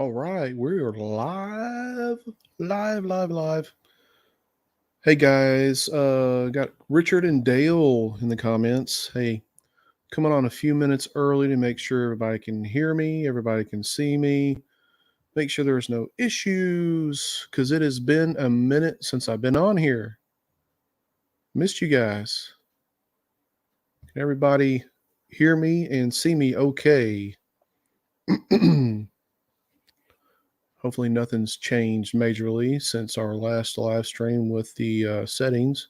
All right, we're live. Hey guys, got Richard and Dale in the comments. Hey, coming on a few minutes early to make sure everybody can hear me, everybody can see me, make sure there's no issues, because it has been a minute since I've been on here. Missed you guys. Can everybody hear me and see me okay? Hopefully nothing's changed majorly since our last live stream with the settings.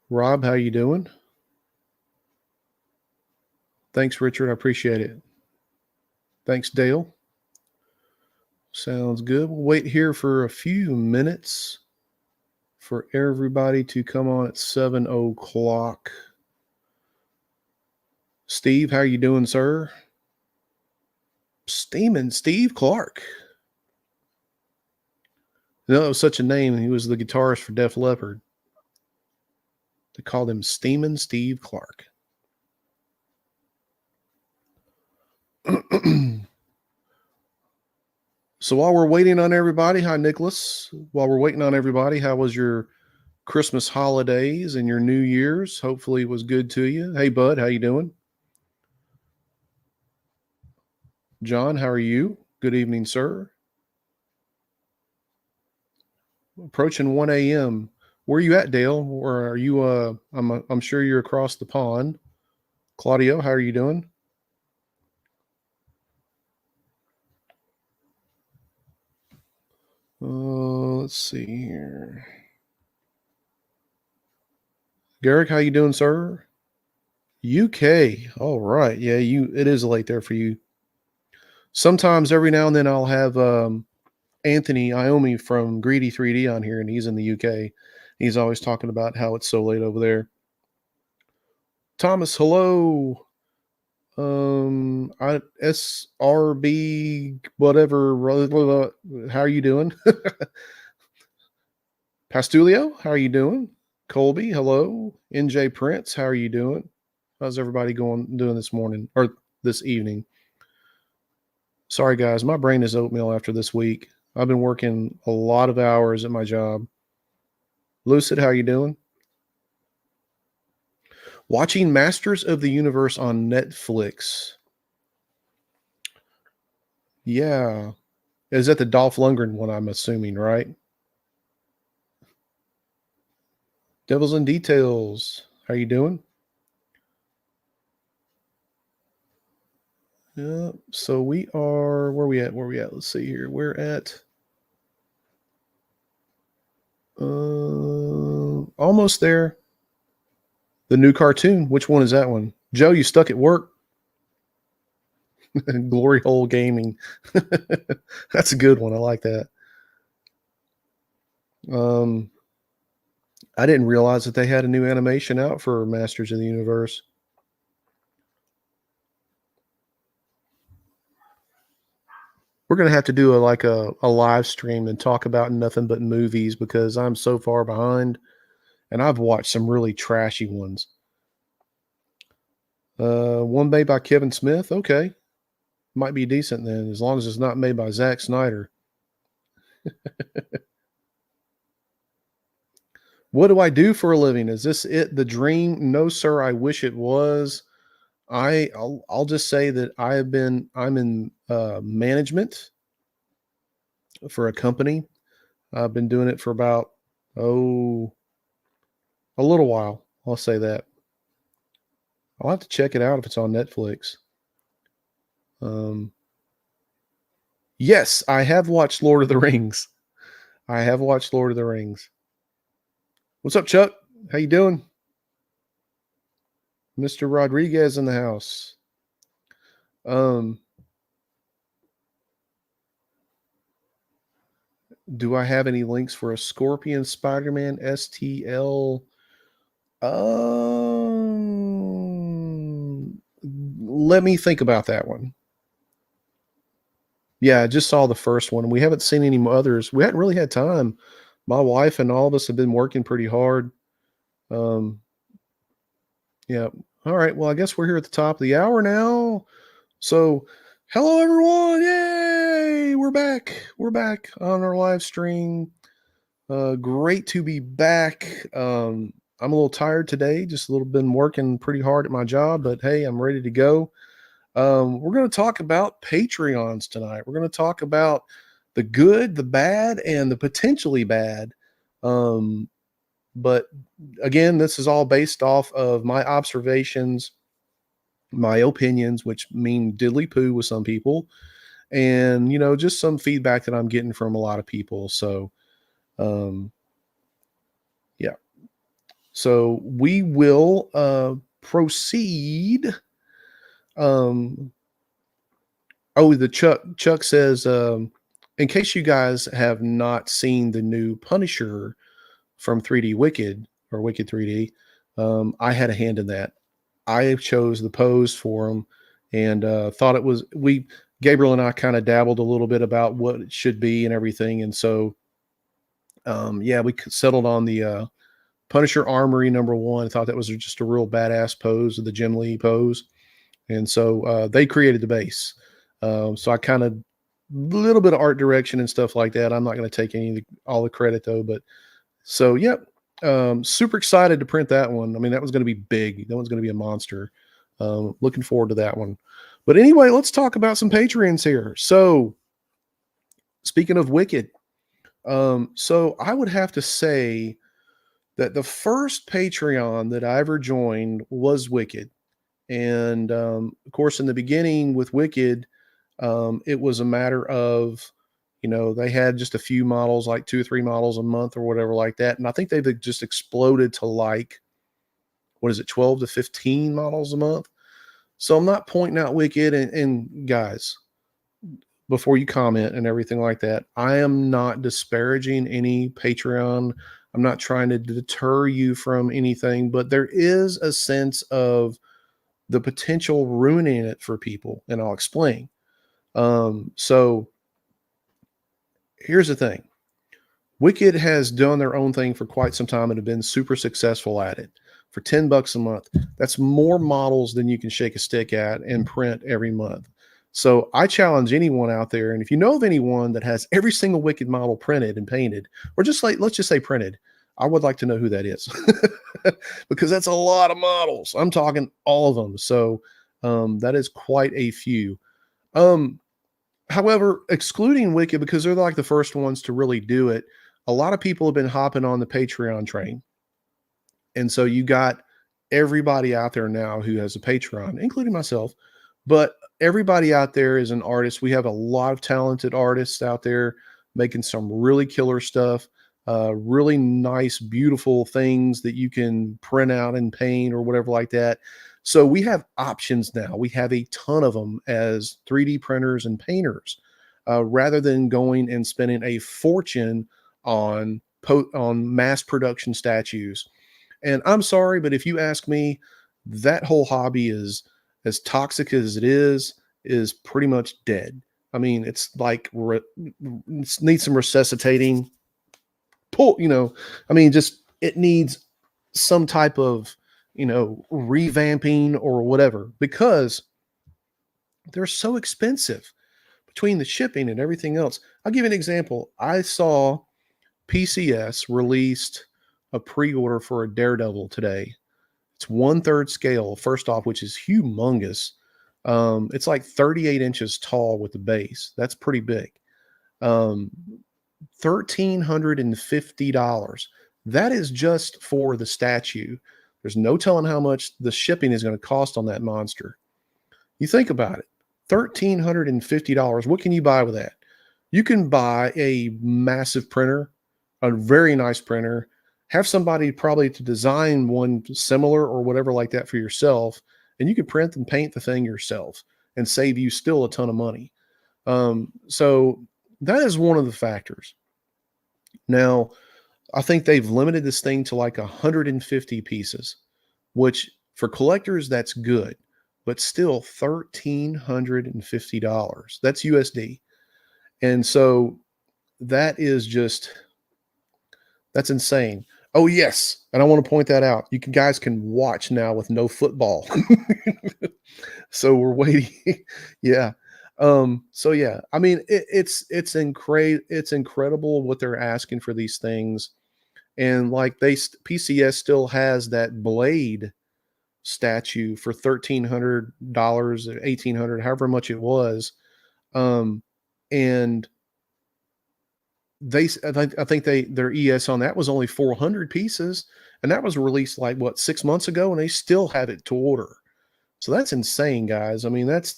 Rob, how you doing? Thanks, Richard. I appreciate it. Thanks, Dale. Sounds good. We'll wait here for a few minutes for everybody to come on at 7 o'clock. Steve, how you doing, sir? Steamin' Steve Clark. No, it was such a name. He was the guitarist for Def Leppard. They called him Steamin' Steve Clark. So while we're waiting on everybody, hi, Nicholas. While we're waiting on everybody, how was your Christmas holidays and your New Year's? Hopefully it was good to you. Hey, bud, how you doing? John, how are you? Good evening, sir. Approaching 1 a.m. Where are you at, Dale? Or are you, I'm sure you're across the pond. Claudio, how are you doing? Let's see here. Garrick, how you doing, sir? UK. All right. Yeah, it is late there for you. Sometimes every now and then I'll have Anthony Iommi from Greedy 3D on here, and he's in the UK. He's always talking about how it's so late over there. Thomas, hello. SRB, whatever. How are you doing? Pastulio, how are you doing? Colby, hello. NJ Prince, how are you doing? How's everybody doing this morning or this evening? Sorry, guys, my brain is oatmeal after this week. I've been working a lot of hours at my job. Lucid, how are you doing? Watching Masters of the Universe on Netflix. Yeah. Is that the Dolph Lundgren one, I'm assuming, right? Devils and Details. How you doing? Yeah. So we are, where we at? Let's see here. We're at almost there. The new cartoon. Which one is that one? Joe, you stuck at work? Glory Hole Gaming. That's a good one. I like that. I didn't realize that they had a new animation out for Masters of the Universe. We're going to have to do a live stream and talk about nothing but movies because I'm so far behind and I've watched some really trashy ones. One made by Kevin Smith. Okay. Might be decent then, as long as it's not made by Zack Snyder. What do I do for a living? Is this it? The dream? No, sir. I wish it was. I'll just say that I'm in management for a company. I've been doing it for about a little while. I'll say that. I'll have to check it out if it's on Netflix. Yes, I have watched Lord of the Rings. I have watched Lord of the Rings. What's up, Chuck? How you doing? Mr. Rodriguez in the house. Do I have any links for a Scorpion Spider-Man STL? Let me think about that one. Yeah, I just saw the first one. We haven't seen any others. We hadn't really had time. My wife and all of us have been working pretty hard. Yeah. All right. Well, I guess we're here at the top of the hour now. So Hello, everyone! Yay! We're back. We're back on our live stream. Great to be back. I'm a little tired today. Just a little been working pretty hard at my job, but hey, I'm ready to go. We're going to talk about Patreons tonight. We're going to talk about the good, the bad, and the potentially bad. Um, but again, this is all based off of my observations, my opinions, which mean diddly poo with some people, and just some feedback that I'm getting from a lot of people. So um yeah, so we will proceed. um oh, the Chuck says, in case you guys have not seen the new Punisher from 3D Wicked, or Wicked 3D, I had a hand in that. I chose the pose for him, and thought it was, we Gabriel and I kind of dabbled a little bit about what it should be and everything. And so yeah, we settled on the Punisher Armory #1. I thought that was just a real badass pose, of the Jim Lee pose. And so they created the base. So I kind of, little bit of art direction and stuff like that. I'm not going to take all the credit though. But so yep, super excited to print that one. I mean, that was going to be big. That one's going to be a monster. Looking forward to that one. But anyway, let's talk about some Patreons here. So speaking of Wicked, so I would have to say that the first Patreon that I ever joined was Wicked. And of course, in the beginning with Wicked, it was a matter of, they had just a few models, like 2 or 3 models a month or whatever like that. And I think they've just exploded to, like, what is it, 12 to 15 models a month. So I'm not pointing out Wicked, and guys, before you comment and everything like that, I am not disparaging any Patreon. I'm not trying to deter you from anything, but there is a sense of the potential ruining it for people, and I'll explain. So here's the thing. Wicked has done their own thing for quite some time and have been super successful at it. For $10 a month, that's more models than you can shake a stick at and print every month. So I challenge anyone out there, and if you know of anyone that has every single Wicked model printed and painted, or just, like, let's just say printed, I would like to know who that is. Because that's a lot of models. I'm talking all of them. So that is quite a few. Um, However, excluding Wicked, because they're like the first ones to really do it, a lot of people have been hopping on the Patreon train. And so you got everybody out there now who has a Patreon, including myself. But everybody out there is an artist. We have a lot of talented artists out there making some really killer stuff, really nice, beautiful things that you can print out and paint or whatever like that. So we have options now. We have a ton of them as 3D printers and painters, rather than going and spending a fortune on mass production statues. And I'm sorry, but if you ask me, that whole hobby is, as toxic as it is pretty much dead. I mean, it's like it needs some resuscitating. I mean, just it needs some type of, revamping or whatever, because they're so expensive between the shipping and everything else. I'll give you an example. I saw PCS released a pre-order for a Daredevil today. It's 1/3 scale, first off, which is humongous. It's like 38 inches tall with the base. That's pretty big. Um, $1,350. That is just for the statue. There's no telling how much the shipping is going to cost on that monster. You think about it. $1,350. What can you buy with that? You can buy a massive printer, a very nice printer, have somebody probably to design one similar or whatever like that for yourself, and you can print and paint the thing yourself and save you still a ton of money. So that is one of the factors. Now, I think they've limited this thing to like 150 pieces, which for collectors, that's good, but still $1,350. That's USD. And so that is just, that's insane. Oh, yes. And I want to point that out. Guys can watch now with no football. So we're waiting. Yeah. So yeah, I mean, it's incredible what they're asking for these things, and like PCS still has that blade statue for $1,300 or 1,800, however much it was. And I think their ES on that was only 400 pieces, and that was released like what 6 months ago, and they still have it to order. So that's insane, guys. I mean, that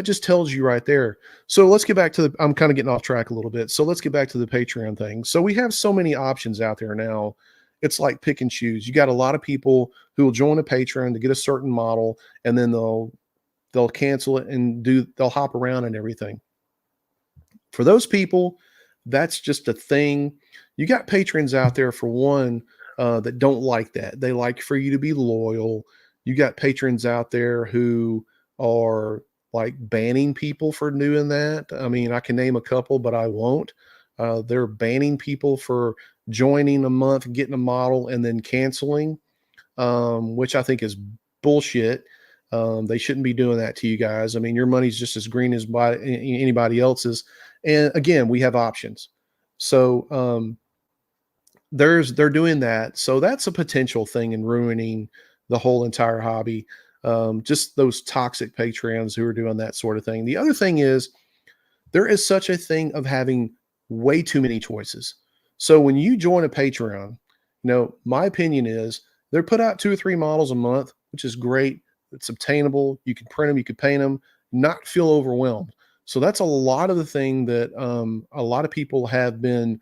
just tells you right there. So let's get back to the. I'm kind of getting off track a little bit. So let's get back to the Patreon thing. So we have so many options out there now. It's like pick and choose. You got a lot of people who will join a Patreon to get a certain model, and then they'll cancel it and they'll hop around and everything. For those people, that's just a thing. You got patrons out there for one that don't like that. They like for you to be loyal. You got patrons out there who are like banning people for doing that. I mean, I can name a couple, but I won't. They're banning people for joining a month, getting a model, and then canceling, which I think is bullshit. They shouldn't be doing that to you guys. I mean, your money's just as green as anybody else's. And again, we have options. So they're doing that. So that's a potential thing in ruining the whole entire hobby. Just those toxic patrons who are doing that sort of thing. The other thing is there is such a thing of having way too many choices. So when you join a Patreon, my opinion is they're put out 2 or 3 models a month, which is great. It's obtainable. You can print them, you can paint them, not feel overwhelmed. So that's a lot of the thing that a lot of people have been,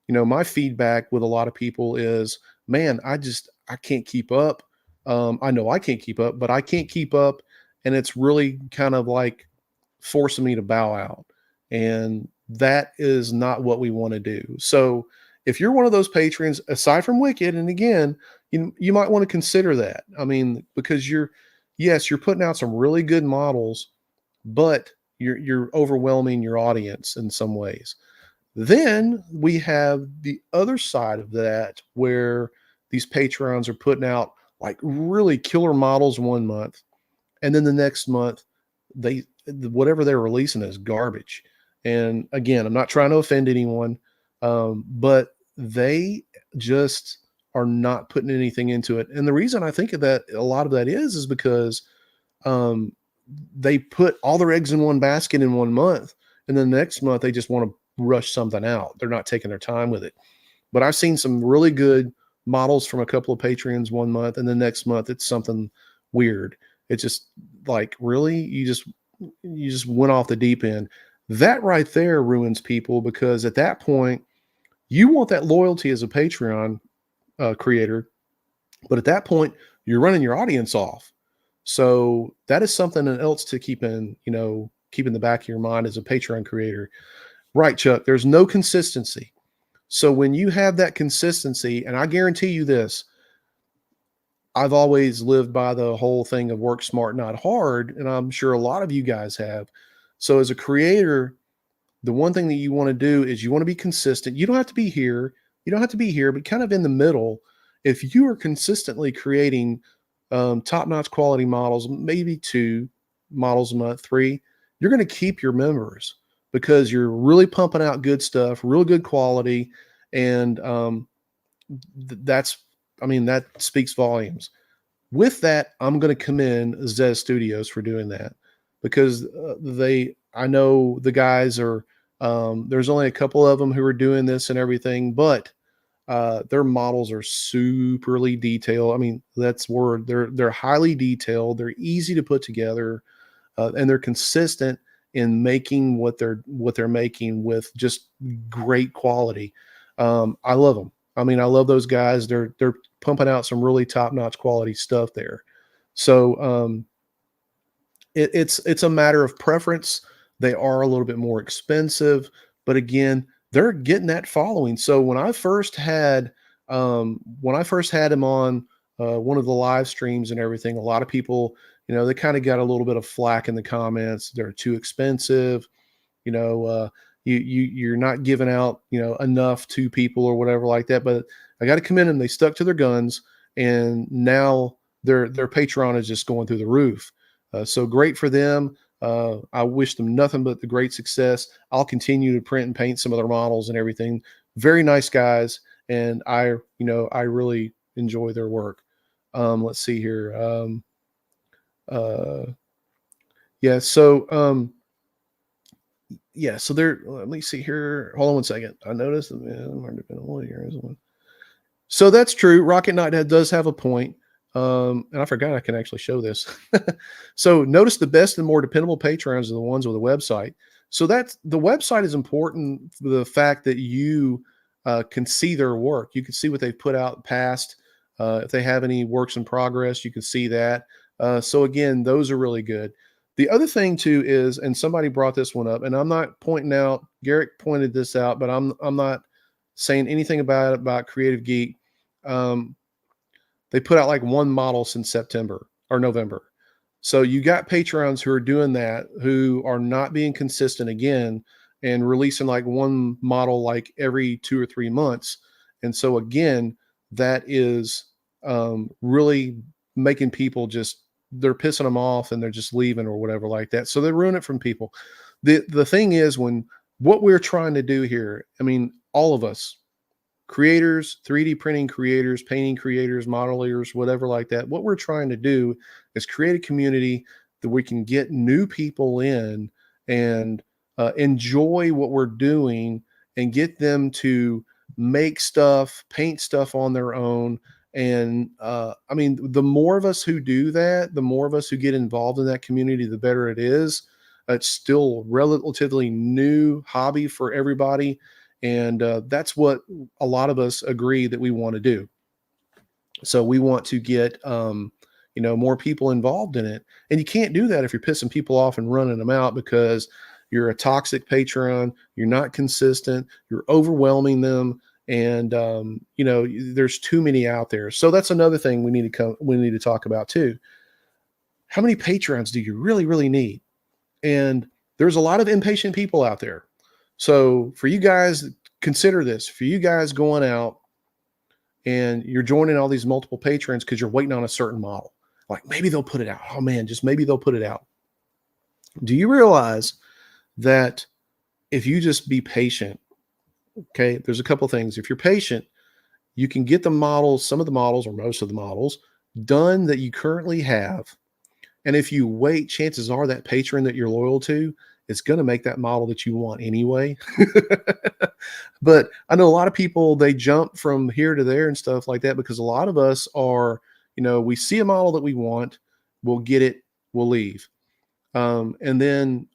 my feedback with a lot of people is, man, I can't keep up. I know I can't keep up, but I can't keep up. And it's really kind of like forcing me to bow out. And that is not what we want to do. So if you're one of those patrons, aside from Wicked, and again, you might want to consider that. I mean, because yes, you're putting out some really good models, but you're overwhelming your audience in some ways. Then we have the other side of that where these patrons are putting out like really killer models one month, and then the next month whatever they're releasing is garbage. And again, I'm not trying to offend anyone, but they just are not putting anything into it. And the reason I think of that, a lot of that is because um, they put all their eggs in one basket in one month, and then the next month they just want to rush something out. They're not taking their time with it. But I've seen some really good models from a couple of Patreons one month, and the next month it's something weird. It's just like, really, you just went off the deep end. That right there ruins people, because at that point you want that loyalty as a Patreon creator, but at that point you're running your audience off. So that is something else to keep in the back of your mind as a Patreon creator. Right, Chuck, there's no consistency. So when you have that consistency, and I guarantee you this, I've always lived by the whole thing of work smart, not hard. And I'm sure a lot of you guys have. So as a creator, the one thing that you want to do is you want to be consistent. You don't have to be here. You don't have to be here, but kind of in the middle. If you are consistently creating top-notch quality models, maybe 2 models a month, 3, you're going to keep your members because you're really pumping out good stuff, real good quality. And that's, I mean, that speaks volumes. With that, I'm going to commend Zez Studios for doing that, because I know the guys are, there's only a couple of them who are doing this and everything, but their models are superly detailed. I mean, that's word. They're highly detailed. They're easy to put together, and they're consistent in making what they're making with just great quality. I love them. I mean, I love those guys. They're pumping out some really top notch quality stuff there. So it's a matter of preference. They are a little bit more expensive, but again, they're getting that following. So when I first had him on one of the live streams and everything, a lot of people, they kind of got a little bit of flack in the comments. They're too expensive. you know uh you're not giving out enough to people or whatever like that. But I got to commend them. They stuck to their guns, and now their Patreon is just going through the roof. So great for them. I wish them nothing but the great success. I'll continue to print and paint some of their models and everything. Very nice guys, and I really enjoy their work. Let's see here. Uh, yeah, so yeah, so there. Let me see here. Hold on one second. I noticed. So that's true. Rocket Knight does have a point. And I forgot I can actually show this. So notice the best and more dependable patrons are the ones with a website. So that's the website is important for the fact that you can see their work. You can see what they've put out past. If they have any works in progress, you can see that. So again, those are really good. The other thing too is, and somebody brought this one up, and I'm not pointing out. Garrick pointed this out, but I'm not saying anything about it about Creative Geek. um, they put out like one model since September or November. So you got Patreons who are doing that, who are not being consistent again and releasing like one model like every 2 or 3 months. And so again, that is really making people just they're pissing them off and they're just leaving or whatever like that. So they ruin it from people. The thing is when what we're trying to do here, I mean, all of us, creators, 3D printing creators, painting creators, modelers, whatever like that. What we're trying to do is create a community that we can get new people in and enjoy what we're doing and get them to make stuff, paint stuff on their own. And I mean, the more of us who do that, the more of us who get involved in that community, the better it is. It's still relatively new hobby for everybody, and that's what a lot of us agree that we want to do. So we want to get more people involved in it, and you can't do that if you're pissing people off and running them out because you're a toxic patron, you're not consistent, you're overwhelming them, and there's too many out there. So that's another thing we need to talk about too. How many patrons do you really need? And there's a lot of impatient people out there. So for you guys, consider this. For you guys going out and you're joining all these multiple patrons because you're waiting on a certain model. Like maybe they'll put it out. Oh man, just maybe they'll put it out. Do you realize that if you just be patient, okay, there's a couple things. If you're patient, you can get the models, some of the models or most of the models done that you currently have. And if you wait, chances are that patron that you're loyal to is going to make that model that you want anyway. But I know a lot of people, they jump from here to there and stuff like that because a lot of us are, we see a model that we want, we'll get it, we'll leave. And then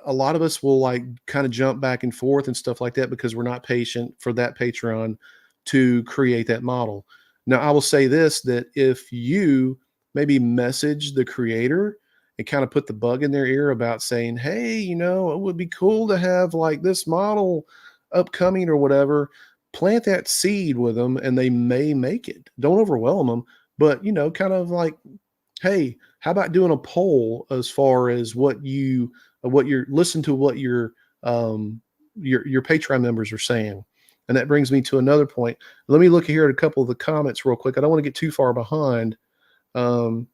a lot of us will like kind of jump back and forth and stuff like that because we're not patient for that Patreon to create that model. Now, I will say this, that if you maybe message the creator and kind of put the bug in their ear about saying, hey, it would be cool to have like this model upcoming or whatever, plant that seed with them and they may make it. Don't overwhelm them, but kind of like, hey, how about doing a poll as far as what you're listen to what your Patreon members are saying. And that brings me to another point. Let me look here at a couple of the comments real quick. I don't want to get too far behind. Um,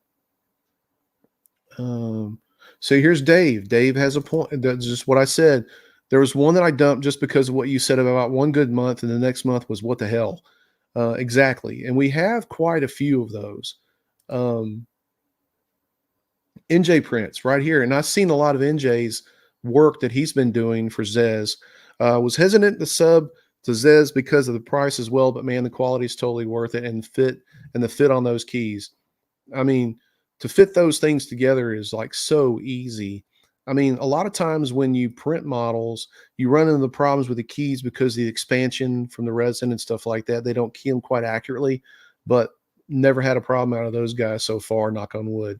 um, so here's Dave. Dave has a point. That's just what I said. There was one that I dumped just because of what you said about one good month, and the next month was what the hell. Exactly. And we have quite a few of those. NJ Prints right here. And I've seen a lot of NJ's work that he's been doing for Zez. Was hesitant to sub to Zez because of the price as well, but man, the quality is totally worth it, and the fit on those keys. I mean, to fit those things together is like so easy. I mean, a lot of times when you print models, you run into the problems with the keys because the expansion from the resin and stuff like that, they don't key them quite accurately, but never had a problem out of those guys so far, knock on wood.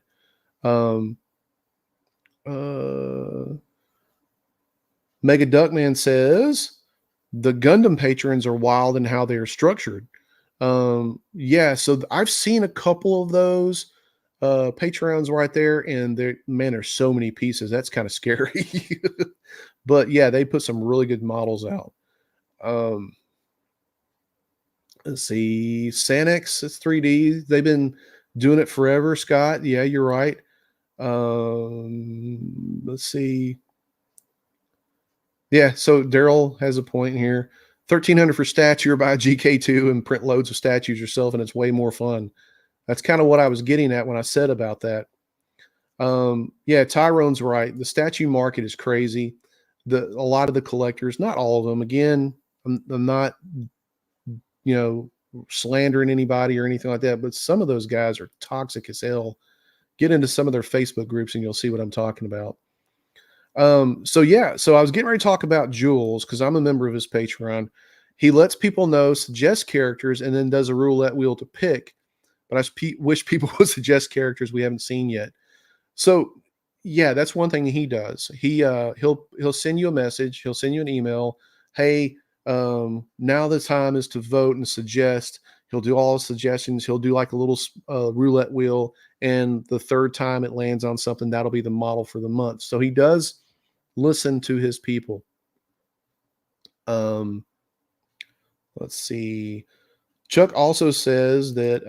Um, uh, Mega Duckman says the Gundam patrons are wild in how they are structured. Yeah, so I've seen a couple of those Patreons right there, and there's so many pieces. That's kind of scary. But yeah, they put some really good models out. Um, let's see, Sanex, it's 3D. They've been doing it forever, Scott. Yeah, you're right. Let's see. Yeah, so Daryl has a point here. 1,300 for statue or buy a GK2 and print loads of statues yourself, and it's way more fun. That's kind of what I was getting at when I said about that. Yeah, Tyrone's right. The statue market is crazy. A lot of the collectors, not all of them. Again, I'm not, you know, slandering anybody or anything like that, but some of those guys are toxic as hell. Get into some of their Facebook groups and you'll see what I'm talking about. So yeah, so I was getting ready to talk about Jules because I'm a member of his Patreon. He lets people know, suggest characters, and then does a roulette wheel to pick. But wish people would suggest characters we haven't seen yet. So yeah, that's one thing he does. He'll send you a message, he'll send you an email. Hey, now the time is to vote and suggest. He'll do all the suggestions. He'll do like a little roulette wheel, and the third time it lands on something, that'll be the model for the month. So he does listen to his people. Um, let's see. Chuck also says that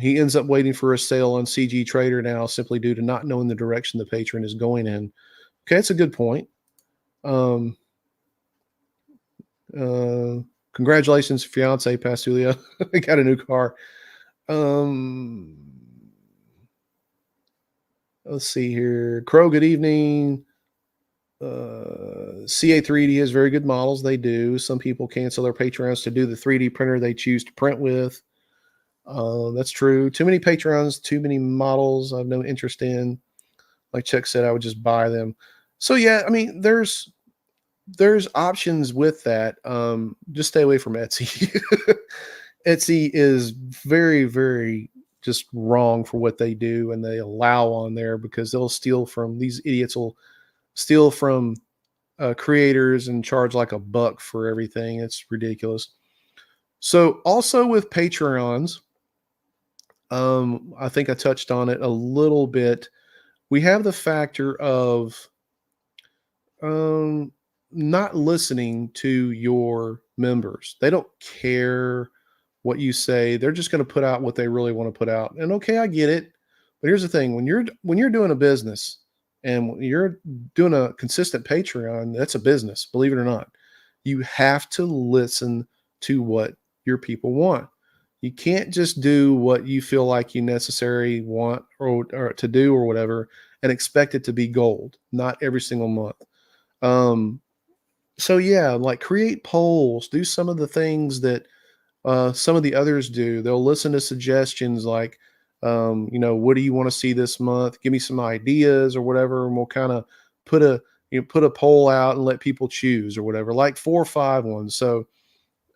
he ends up waiting for a sale on CG Trader now simply due to not knowing the direction the patron is going in. Okay, that's a good point. Um, Congratulations, fiance Pastulia. Got a new car. Um, let's see here. Crow, good evening. CA3D has very good models. They do. Some people cancel their Patreons to do the 3D printer they choose to print with. That's true. Too many Patreons, too many models I have no interest in. Like Chuck said, I would just buy them. So yeah, I mean, there's options with that. Just stay away from Etsy. Etsy is very, very just wrong for what they do and they allow on there because they'll steal from these idiots will steal from creators and charge like $1 for everything. It's ridiculous. So also with Patreons, I think I touched on it a little bit. We have the factor of um, not listening to your members. They don't care what you say. They're just going to put out what they really want to put out. And okay, I get it. But here's the thing: when you're doing a business and when you're doing a consistent Patreon, that's a business. Believe it or not, you have to listen to what your people want. You can't just do what you feel like you necessarily want or to do or whatever and expect it to be gold. Not every single month. Um, so yeah, like create polls, do some of the things that some of the others do. They'll listen to suggestions like, what do you want to see this month? Give me some ideas or whatever, and we'll kind of put a put a poll out and let people choose or whatever, like 4 or 5 ones. So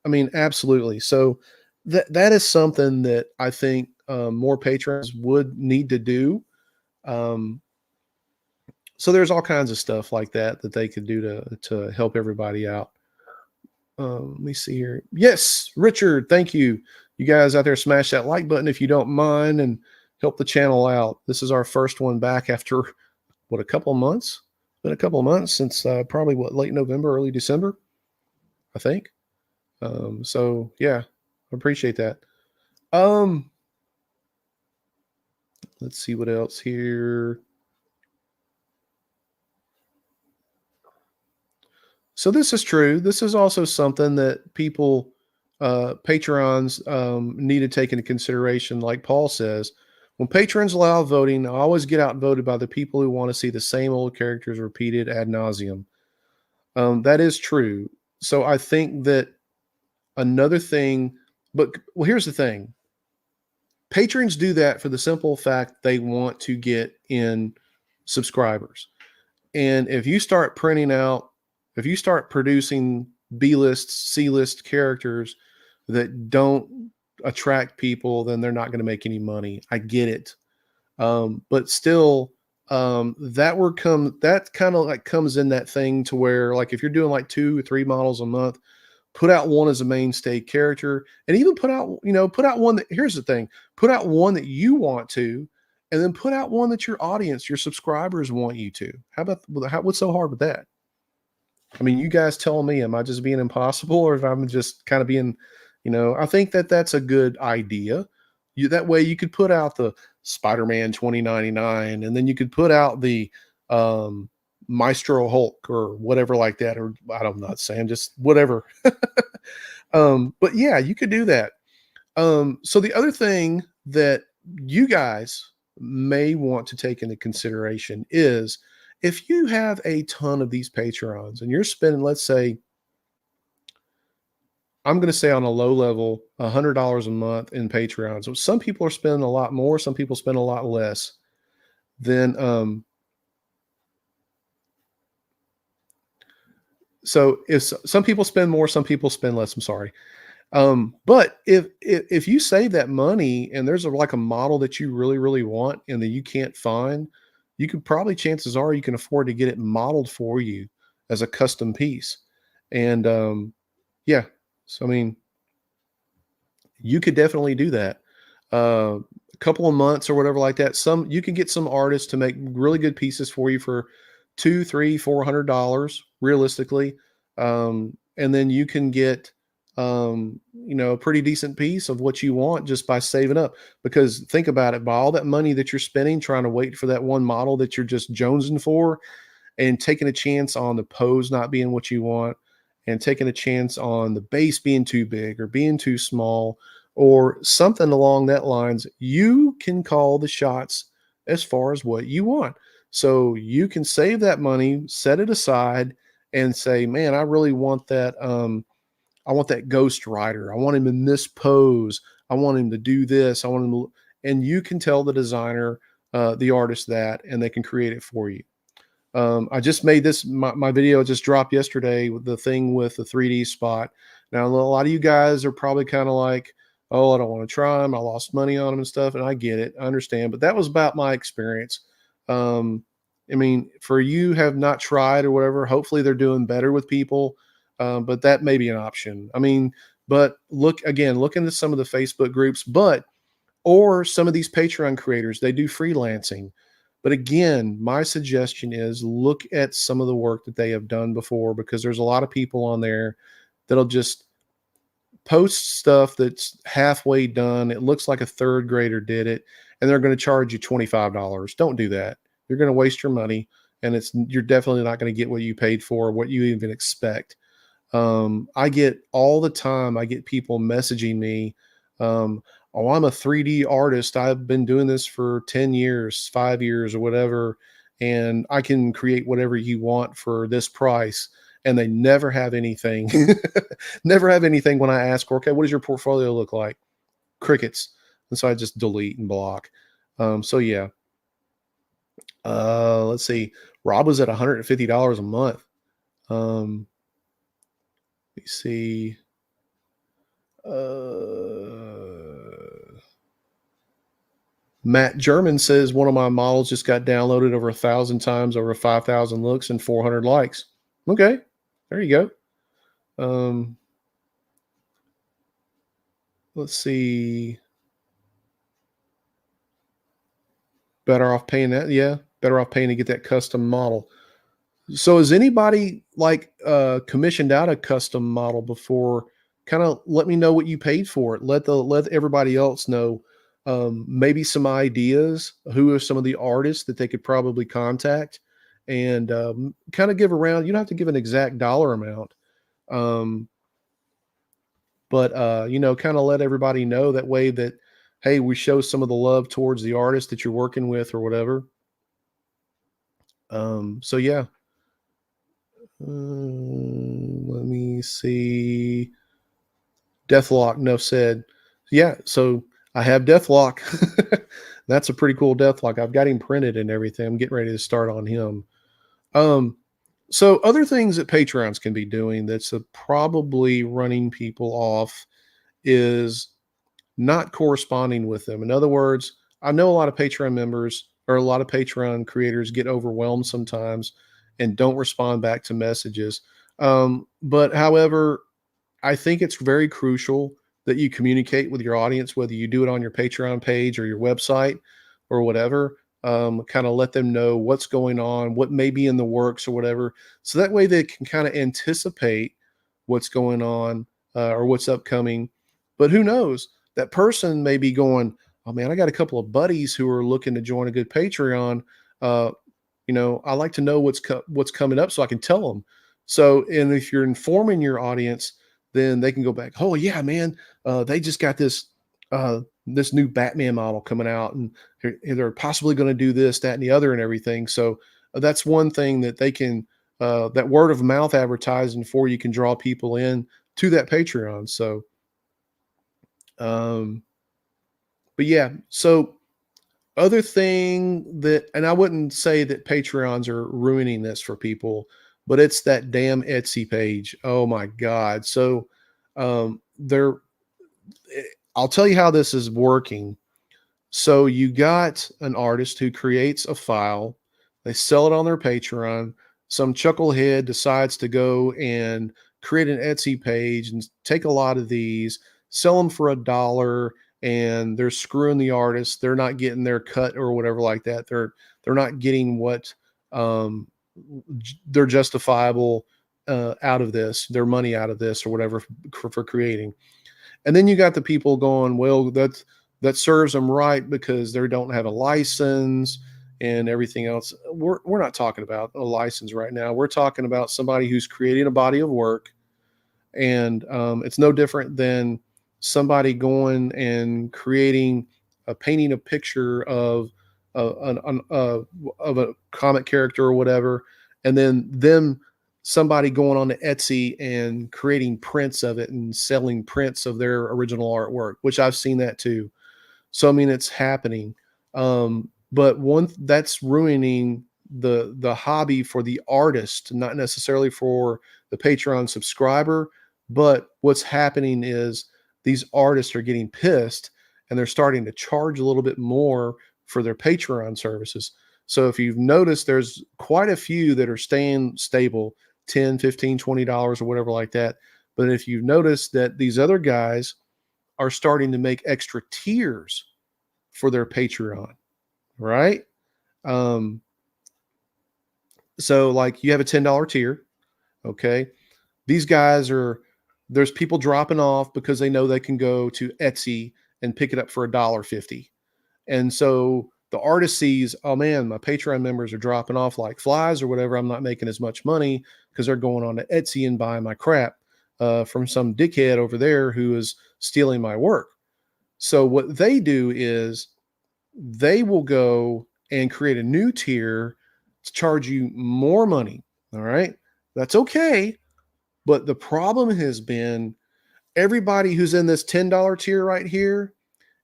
I mean, absolutely. So that is something that I think more patrons would need to do. Um, so there's all kinds of stuff like that they could do to help everybody out. Let me see here. Yes, Richard, thank you. You guys out there, smash that like button if you don't mind and help the channel out. This is our first one back after what, a couple of months? Been a couple of months since probably late November, early December, I think. So yeah, I appreciate that. Um, let's see what else here. So this is true. This is also something that people, patrons, need to take into consideration. Like Paul says, when patrons allow voting, I always get outvoted by the people who want to see the same old characters repeated ad nauseum. That is true. So I think that another thing, but well, here's the thing: patrons do that for the simple fact they want to get in subscribers. And if you start producing B list, C list characters that don't attract people, then they're not going to make any money. I get it. But still, that kind of like comes in that thing to where, like, if you're doing like 2 or 3 models a month, put out one as a mainstay character and even put out one that, here's the thing, put out one that you want to, and then put out one that your audience, your subscribers want you to. What's so hard with that? I mean, you guys tell me, am I just being impossible or if I'm just kind of being, I think that that's a good idea. that way you could put out the Spider-Man 2099, and then you could put out the um, Maestro Hulk or whatever like that, or I don't know, saying just whatever. But yeah, you could do that. So the other thing that you guys may want to take into consideration is if you have a ton of these Patreons and you're spending, let's say, I'm going to say on a low level, $100 a month in Patreon. So some people are spending a lot more, some people spend a lot less. Then, so if some people spend more, some people spend less. I'm sorry. But if you save that money and there's like a model that you really, really want and that you can't find, you could probably, chances are you can afford to get it modeled for you as a custom piece. And yeah, so I mean, you could definitely do that. A couple of months or whatever like that. Some you can get some artists to make really good pieces for you for two, three, $400 realistically, and then you can get a pretty decent piece of what you want just by saving up. Because think about it, by all that money that you're spending trying to wait for that one model that you're just jonesing for, and taking a chance on the pose not being what you want, and taking a chance on the base being too big or being too small or something along that lines, you can call the shots as far as what you want. So you can save that money, set it aside, and say, man, I really want that. I want that ghost rider. I want him in this pose. I want him to do this. I want him to, and you can tell the designer, the artist that, and they can create it for you. I just made this, my video just dropped yesterday with the thing with the 3D spot. Now, a lot of you guys are probably kind of like, oh, I don't want to try them. I lost money on them and stuff. And I get it. I understand. But that was about my experience. Um, I mean, for you have not tried or whatever, hopefully they're doing better with people. But that may be an option. I mean, but look into some of the Facebook groups, or some of these Patreon creators, they do freelancing. But again, my suggestion is look at some of the work that they have done before, because there's a lot of people on there that'll just post stuff that's halfway done. It looks like a third grader did it, and they're going to charge you $25. Don't do that. You're going to waste your money, and you're definitely not going to get what you paid for, what you even expect. I get all the time, I get people messaging me, oh, I'm a 3D artist. I've been doing this for 10 years, 5 years, or whatever, and I can create whatever you want for this price. And they never have anything, never have anything when I ask, okay, what does your portfolio look like? Crickets. And so I just delete and block. So yeah. Let's see. Rob was at $150 a month. Let me see. Matt German says one of my models just got downloaded over 1,000 times, over 5,000 looks, and 400 likes. Okay, there you go. Let's see. Better off paying that. Yeah, better off paying to get that custom model. So has anybody like commissioned out a custom model before? Kind of let me know what you paid for it. Let everybody else know, maybe some ideas. Who are some of the artists that they could probably contact, and kind of give around. You don't have to give an exact dollar amount, um, but kind of let everybody know that way that, hey, we show some of the love towards the artist that you're working with or whatever. So yeah. Let me see. Deathlock, no said. Yeah, so I have Deathlock. That's a pretty cool Deathlock. I've got him printed and everything. I'm getting ready to start on him. Um, so other things that Patreons can be doing that's probably running people off is not corresponding with them. In other words, I know a lot of Patreon members or a lot of Patreon creators get overwhelmed sometimes and don't respond back to messages. But however, I think it's very crucial that you communicate with your audience, whether you do it on your Patreon page or your website or whatever. Kind of let them know what's going on, what may be in the works or whatever. So that way they can kind of anticipate what's going on, or what's upcoming. But who knows? That person may be going, oh man, I got a couple of buddies who are looking to join a good Patreon. Uh, I like to know what's coming up so I can tell them. So, and if you're informing your audience, then they can go back. Oh yeah, man, they just got this new Batman model coming out, and they're possibly going to do this, that, and the other, and everything. So that's one thing that they can that word of mouth advertising for you can draw people in to that Patreon. So, um, but yeah, so other thing that, and I wouldn't say that Patreons are ruining this for people, but it's that damn Etsy page. Oh my God. So they're I'll tell you how this is working. So you got an artist who creates a file, they sell it on their Patreon. Some chucklehead decides to go and create an Etsy page and take a lot of these, sell them for $1, and they're screwing the artist. They're not getting their cut or whatever like that. They're not getting what um, they're justifiable out of this, their money out of this or whatever for creating. And then you got the people going, well, that serves them right because they don't have a license and everything else. We're not talking about a license right now. We're talking about somebody who's creating a body of work, and it's no different than somebody going and creating painting a picture of of a comic character or whatever, and then them somebody going on to Etsy and creating prints of it and selling prints of their original artwork, which I've seen that too. So I mean, it's happening. But one that's ruining the hobby for the artist, not necessarily for the Patreon subscriber. But what's happening is these artists are getting pissed and they're starting to charge a little bit more for their Patreon services. So if you've noticed, there's quite a few that are staying stable, 10, 15, $20 or whatever like that. But if you've noticed that these other guys are starting to make extra tiers for their Patreon, right? Um, so like you have a $10 tier, okay? These guys are there's people dropping off because they know they can go to Etsy and pick it up for $1.50. And so the artist sees, oh man, my Patreon members are dropping off like flies or whatever. I'm not making as much money because they're going on to Etsy and buying my crap from some dickhead over there who is stealing my work. So what they do is they will go and create a new tier to charge you more money. All right. That's okay. But the problem has been everybody who's in this $10 tier right here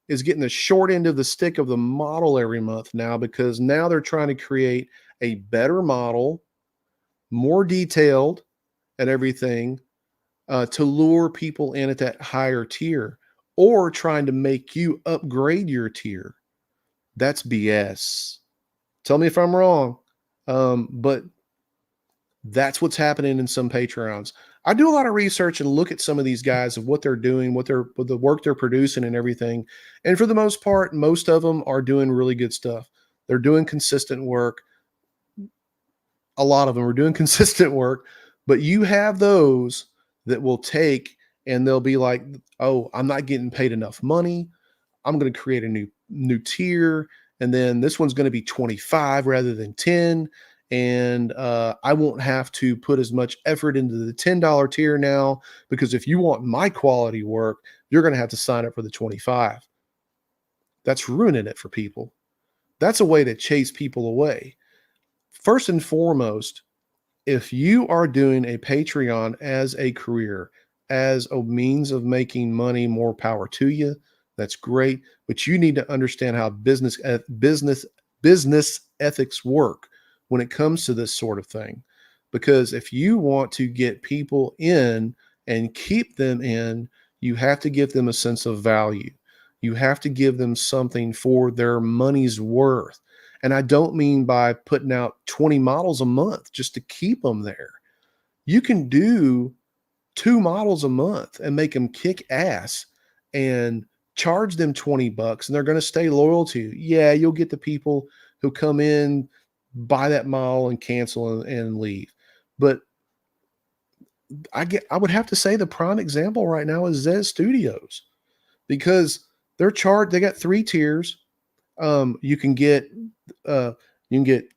is getting the short end of the stick of the model every month now because now they're trying to create a better model, more detailed and everything to lure people in at that higher tier or trying to make you upgrade your tier. That's BS. Tell me if I'm wrong. But that's what's happening in some Patreons. I do a lot of research and look at some of these guys of what they're doing, what the work they're producing and everything. And for the most part, most of them are doing really good stuff. They're doing consistent work. A lot of them are doing consistent work, but you have those that will take and they'll be like, "Oh, I'm not getting paid enough money. I'm going to create a new tier, and then this one's going to be 25 rather than 10, and I won't have to put as much effort into the $10 tier now because if you want my quality work, you're going to have to sign up for the 25." That's ruining it for people. That's a way to chase people away. First and foremost, if you are doing a Patreon as a career, as a means of making money, more power to you. That's great, but you need to understand how business ethics work when it comes to this sort of thing. Because if you want to get people in and keep them in, you have to give them a sense of value. You have to give them something for their money's worth. And I don't mean by putting out 20 models a month just to keep them there. You can do 2 models a month and make them kick ass and charge them 20 bucks and they're going to stay loyal to you. Yeah, you'll get the people who come in, buy that model and cancel and leave. But I would have to say the prime example right now is Zez Studios because They got 3 tiers. You can get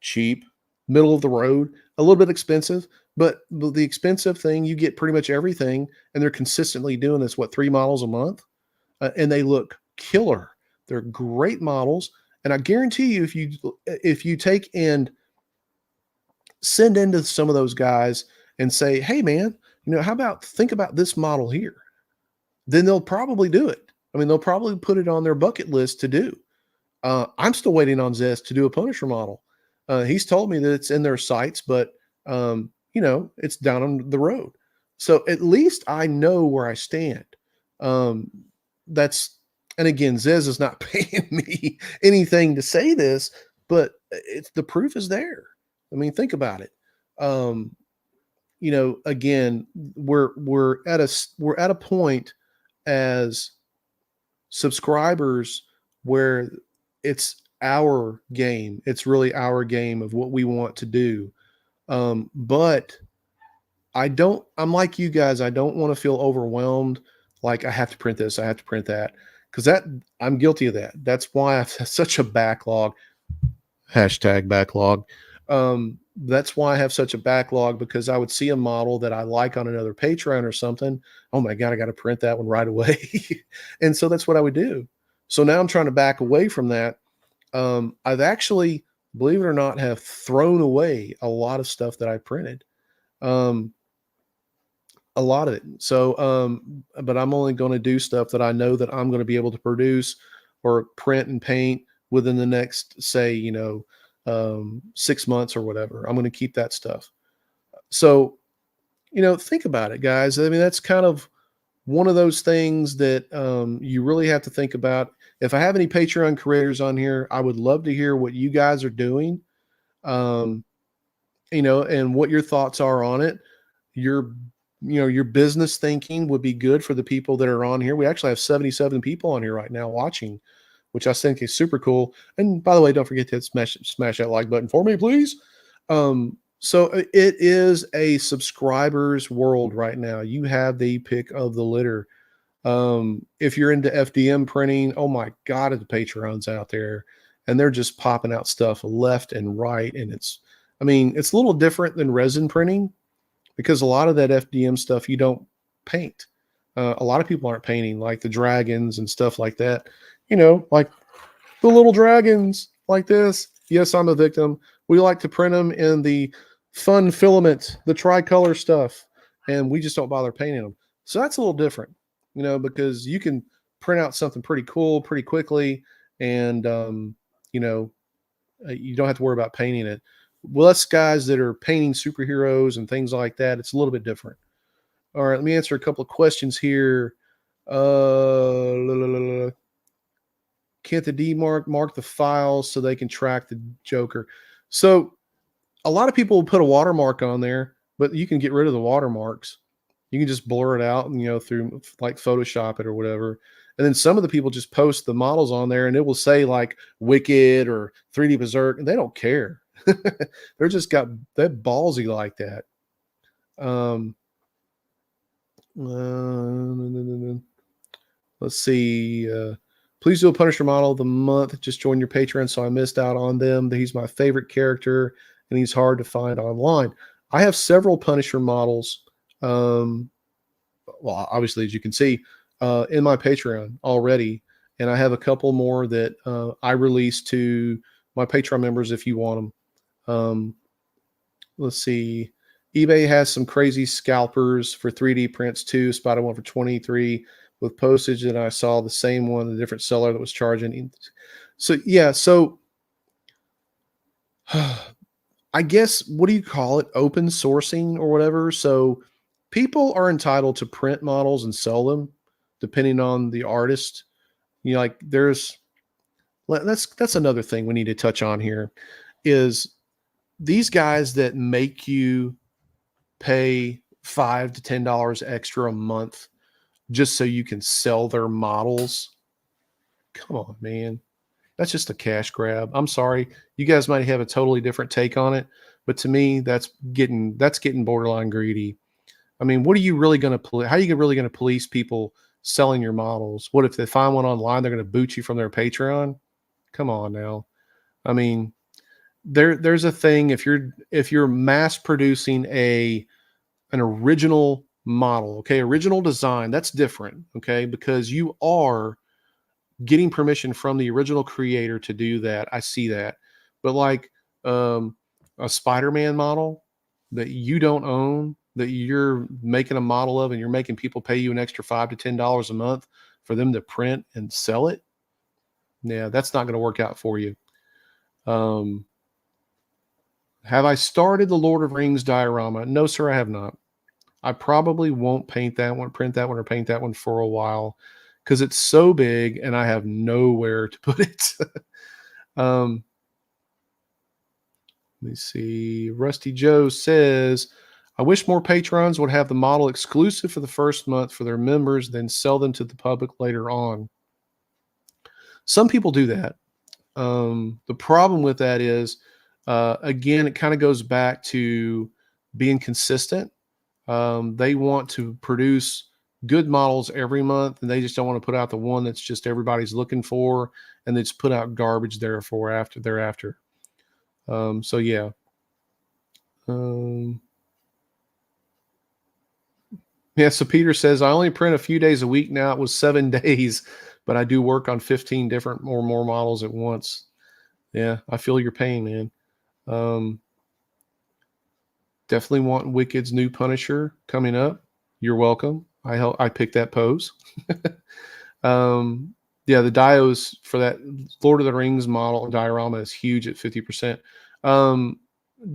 cheap, middle of the road, a little bit expensive, but the expensive thing, you get pretty much everything, and they're consistently doing this, what, 3 models a month? And they look killer. They're great models, and I guarantee you, if you take and send into some of those guys and say, "Hey, man, how about think about this model here?" Then they'll probably do it. I mean, they'll probably put it on their bucket list to do. I'm still waiting on Zest to do a Punisher model. He's told me that it's in their sights, but it's down on the road. So at least I know where I stand. Um, that's and again, Zez is not paying me anything to say this, but it's the proof is there. I mean, think about it. Um, again, we're at a point as subscribers where it's our game. It's really our game of what we want to do. But I'm like you guys. I don't want to feel overwhelmed. Like I have to print this, I have to print that. Cause I'm guilty of that. That's why I have such a backlog. Hashtag backlog. That's why I have such a backlog, because I would see a model that I like on another Patreon or something. Oh my God, I got to print that one right away. And so that's what I would do. So now I'm trying to back away from that. I've actually, believe it or not, have thrown away a lot of stuff that I printed. A lot of it. So, but I'm only going to do stuff that I know that I'm going to be able to produce or print and paint within the next, say, 6 months or whatever. I'm going to keep that stuff. So, think about it, guys. I mean, that's kind of one of those things that you really have to think about. If I have any Patreon creators on here, I would love to hear what you guys are doing, um, and what your thoughts are on it. Your business thinking would be good for the people that are on here. We actually have 77 people on here right now watching, which I think is super cool. And by the way, don't forget to smash that like button for me, please. So it is a subscribers world right now. You have the pick of the litter. If you're into FDM printing, oh my God, the Patreons out there, and they're just popping out stuff left and right. And it's a little different than resin printing, because a lot of that FDM stuff you don't paint. A lot of people aren't painting, like the dragons and stuff like that. Like the little dragons like this. Yes, I'm a victim. We like to print them in the fun filament, the tricolor stuff, and we just don't bother painting them. So that's a little different, because you can print out something pretty cool pretty quickly, and you don't have to worry about painting it. Well, us guys that are painting superheroes and things like that, it's a little bit different. All right, let me answer a couple of questions here. Can't the D mark the files so they can track the Joker? So a lot of people will put a watermark on there, but you can get rid of the watermarks. You can just blur it out and, through like Photoshop it or whatever. And then some of the people just post the models on there and it will say like Wicked or 3D Berserk, and they don't care. They're just they're ballsy like that. Let's see. Please do a Punisher model of the month. Just join your Patreon, so I missed out on them. He's my favorite character, and he's hard to find online. I have several Punisher models. Well, obviously, as you can see, in my Patreon already, and I have a couple more that I release to my Patreon members if you want them. Let's see. eBay has some crazy scalpers for 3D prints too. Spotted one for 23 with postage, and I saw the same one, the different seller that was charging. So yeah, so I guess, what do you call it? Open sourcing or whatever. So people are entitled to print models and sell them depending on the artist. Like that's another thing we need to touch on here is these guys that make you pay $5 to $10 extra a month just so you can sell their models. Come on, man. That's just a cash grab. I'm sorry. You guys might have a totally different take on it, but to me, that's getting borderline greedy. I mean, what are you really going to how are you really going to police people selling your models. What if they find one online, they're going to boot you from their Patreon? Come on now. I mean, there's a thing if you're mass producing an original model, okay, original design, that's different, okay, because you are getting permission from the original creator to do that. I see that. But like um a Spider-Man model that you don't own, that you're making a model of and you're making people pay you an extra $5 to $10 a month for them to print and sell it. Yeah, that's not going to work out for you. Um have I started the Lord of Rings diorama? No, sir, I have not. I probably won't paint that one, print that one, or paint that one for a while because it's so big and I have nowhere to put it. um, Let me see. Rusty Joe says, I wish more patrons would have the model exclusive for the first month for their members, then sell them to the public later on. Some people do that. The problem with that is, again, it kind of goes back to being consistent. They want to produce good models every month, and they just don't want to put out the one that's just everybody's looking for, and they just put out garbage thereafter. So yeah. Um, yeah. So Peter says, I only print a few days a week now. It was 7 days, but I do work on 15 different or more models at once. Yeah, I feel your pain, man. Um, Definitely want Wicked's new Punisher coming up. You're welcome. I picked that pose. um, yeah, the dios for that Lord of the Rings model diorama is huge at 50%.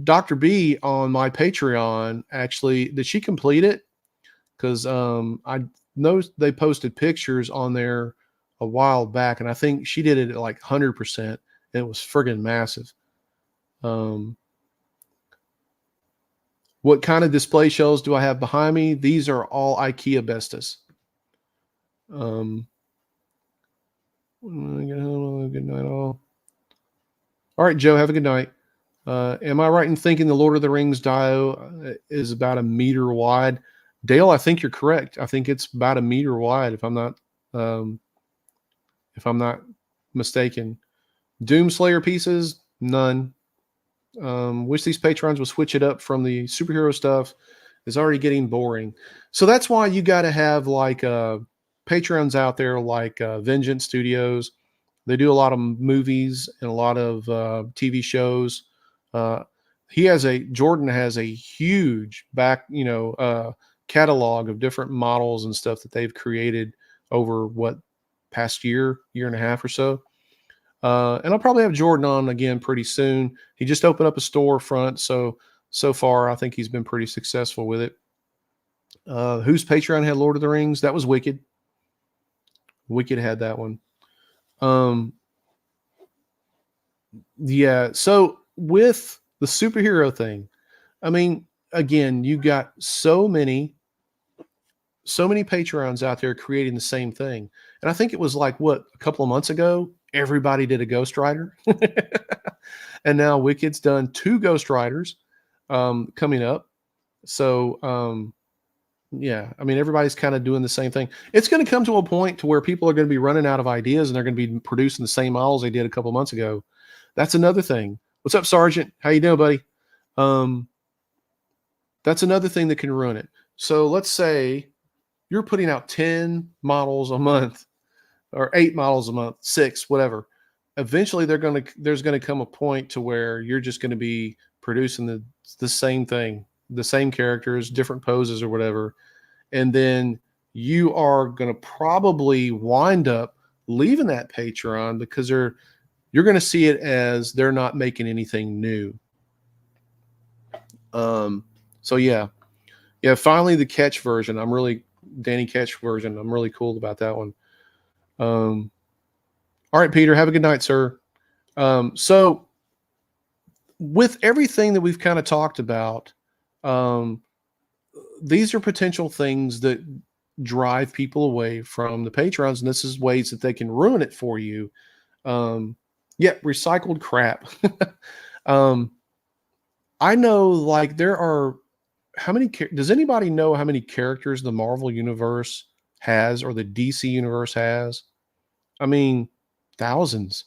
Dr. B on my Patreon, actually, did she complete it? Because I know they posted pictures on there a while back, and I think she did it at like 100%. And it was friggin' massive. What kind of display shelves do I have behind me? These are all IKEA Bestas. Good night, all. All right, Joe, have a good night. Am I right in thinking the Lord of the Rings dio is about a meter wide? Dale, I think you're correct. I think it's about a meter wide, um, if I'm not mistaken. Doomslayer pieces, none. Wish these patrons would switch it up from the superhero stuff. Is already getting boring. So that's why you got to have like patrons out there like Vengeance Studios. They do a lot of movies and a lot of TV shows. Uh, Jordan has a huge catalog of different models and stuff that they've created over past year and a half or so. And I'll probably have Jordan on again pretty soon. He just opened up a storefront, so far I think he's been pretty successful with it. Whose Patreon had Lord of the Rings? That was Wicked. Wicked had that one. Yeah. So with the superhero thing, I mean, again, you got so many Patreons out there creating the same thing. And I think it was like a couple of months ago, everybody did a Ghost Rider. And now Wicked's done 2 Ghost Riders coming up. So yeah, I mean, everybody's kind of doing the same thing. It's going to come to a point to where people are going to be running out of ideas and they're going to be producing the same models they did a couple of months ago. That's another thing. What's up, Sergeant? How you doing, buddy? That's another thing that can ruin it. So let's say you're putting out 10 models a month or 8 models a month, 6, whatever. Eventually there's going to come a point to where you're just going to be producing the same thing, the same characters, different poses or whatever. And then you are going to probably wind up leaving that Patreon because you're going to see it as they're not making anything new. So yeah. Finally the Catch version. Danny Catch version. I'm really cool about that one. All right, Peter, have a good night, sir. So with everything that we've kind of talked about, these are potential things that drive people away from the patrons, and this is ways that they can ruin it for you. Recycled crap. I know, like, there are does anybody know how many characters the Marvel Universe has or the DC universe has. I mean, thousands.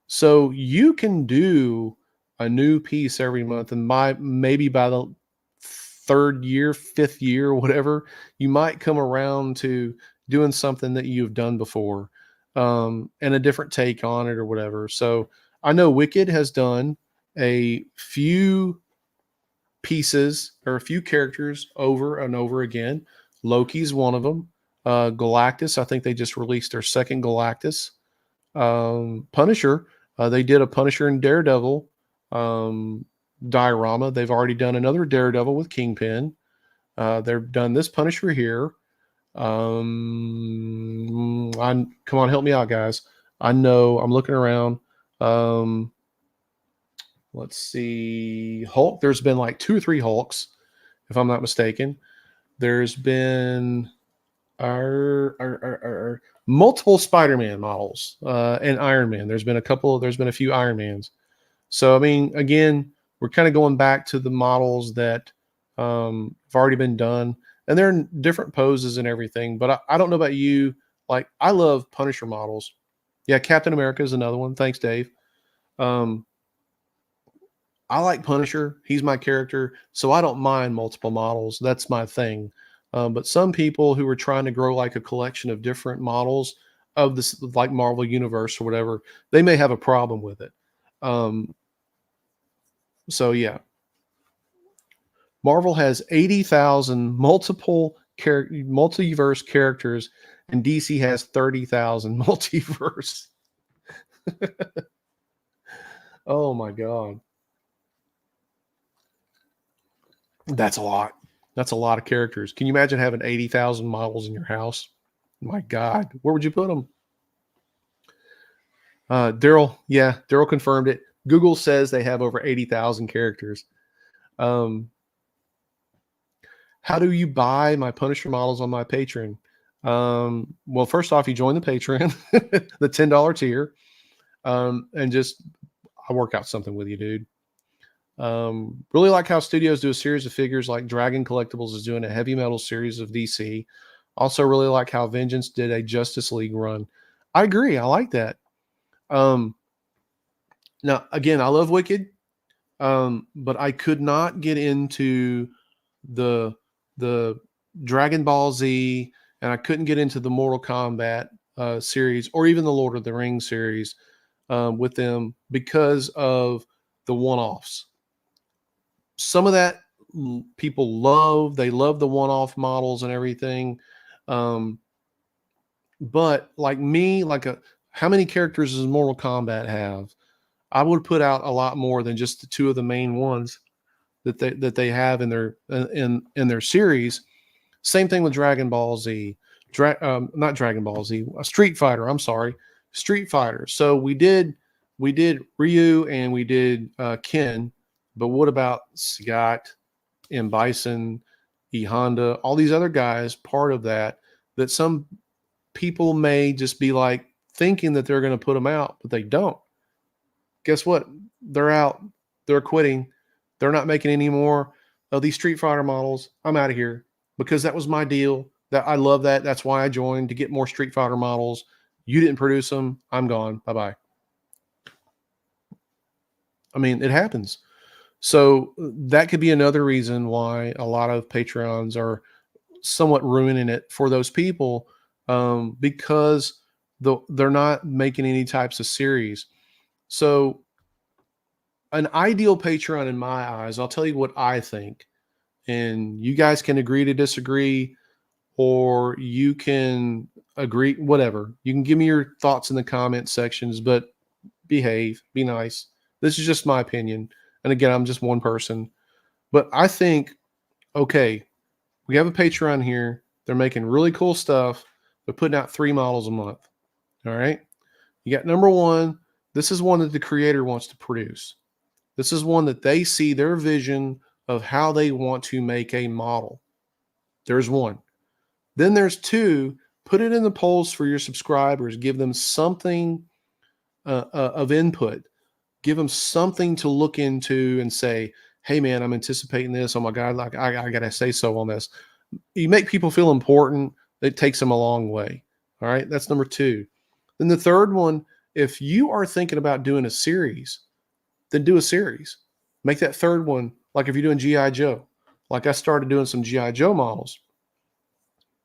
So you can do a new piece every month, and maybe by the third year, fifth year, whatever, you might come around to doing something that you've done before, and a different take on it or whatever. So I know Wicked has done a few pieces or a few characters over and over again. Loki's one of them. Galactus, I think they just released their second Galactus. Punisher, they did a Punisher and Daredevil diorama. They've already done another Daredevil with Kingpin. They've done this Punisher here. Come on, help me out, guys. I know I'm looking around. Um, let's see, Hulk. There's been like 2 or 3 Hulks, if I'm not mistaken. There's been our multiple Spider-Man models and Iron Man. There's been a few Iron Mans. So I mean, again, we're kind of going back to the models that have already been done, and they're in different poses and everything. But I don't know about you. Like, I love Punisher models. Yeah, Captain America is another one. Thanks, Dave. Um, I like Punisher. He's my character, so I don't mind multiple models. That's my thing. But some people who are trying to grow like a collection of different models of this, like Marvel Universe or whatever, they may have a problem with it. Um, so yeah, Marvel has 80,000 multiverse characters, and DC has 30,000 multiverse. Oh my god, that's a lot. That's a lot of characters. Can you imagine having 80,000 models in your house? My God, where would you put them? Daryl, yeah, Daryl confirmed it. Google says they have over 80,000 characters. Um, how do you buy my Punisher models on my Patreon? Well, first off, you join the Patreon, the $10 tier, and just I'll work out something with you, dude. Really like how studios do a series of figures like Dragon Collectibles is doing a heavy metal series of DC. Also, really like how Vengeance did a Justice League run. I agree. I like that. Um, Now, again, I love Wicked, but I could not get into the the Dragon Ball Z, and I couldn't get into the Mortal Kombat series or even the Lord of the Rings series with them because of the one-offs. Some of that people love. They love the one-off models and everything. Um, but like me, how many characters does Mortal Kombat have? I would put out a lot more than just the 2 of the main ones that they have in their series. Same thing with Dragon Ball Z, not Dragon Ball Z, Street Fighter. I'm sorry, Street Fighter. So we did Ryu and we did Ken, but what about Scott and Bison, E Honda, all these other guys? Part of that some people may just be like thinking that they're going to put them out, but they don't. Guess what? They're out. They're quitting. They're not making any more of these Street Fighter models. I'm out of here because that was my deal. That I love that. That's why I joined, to get more Street Fighter models. You didn't produce them. I'm gone. Bye bye. I mean, it happens. So that could be another reason why a lot of Patreons are somewhat ruining it for those people, because they're not making any types of series. So an ideal Patreon in my eyes, I'll tell you what I think, and you guys can agree to disagree, or you can agree, whatever. You can give me your thoughts in the comment sections, but behave, be nice. This is just my opinion. And again, I'm just one person, but I think, okay, we have a Patreon here. They're making really cool stuff. They're putting out 3 models a month. All right. You got number 1. This is one that the creator wants to produce. This is one that they see their vision of how they want to make a model. There's 1. Then there's 2. Put it in the polls for your subscribers. Give them something of input. Give them something to look into and say, hey, man, I'm anticipating this. Oh, my God, like I got to say so on this. You make people feel important. it takes them a long way. All right, that's number two. Then the third one, if you are thinking about doing a series, then do a series. Make that third one like if you're doing GI Joe. Like I started doing some GI Joe models.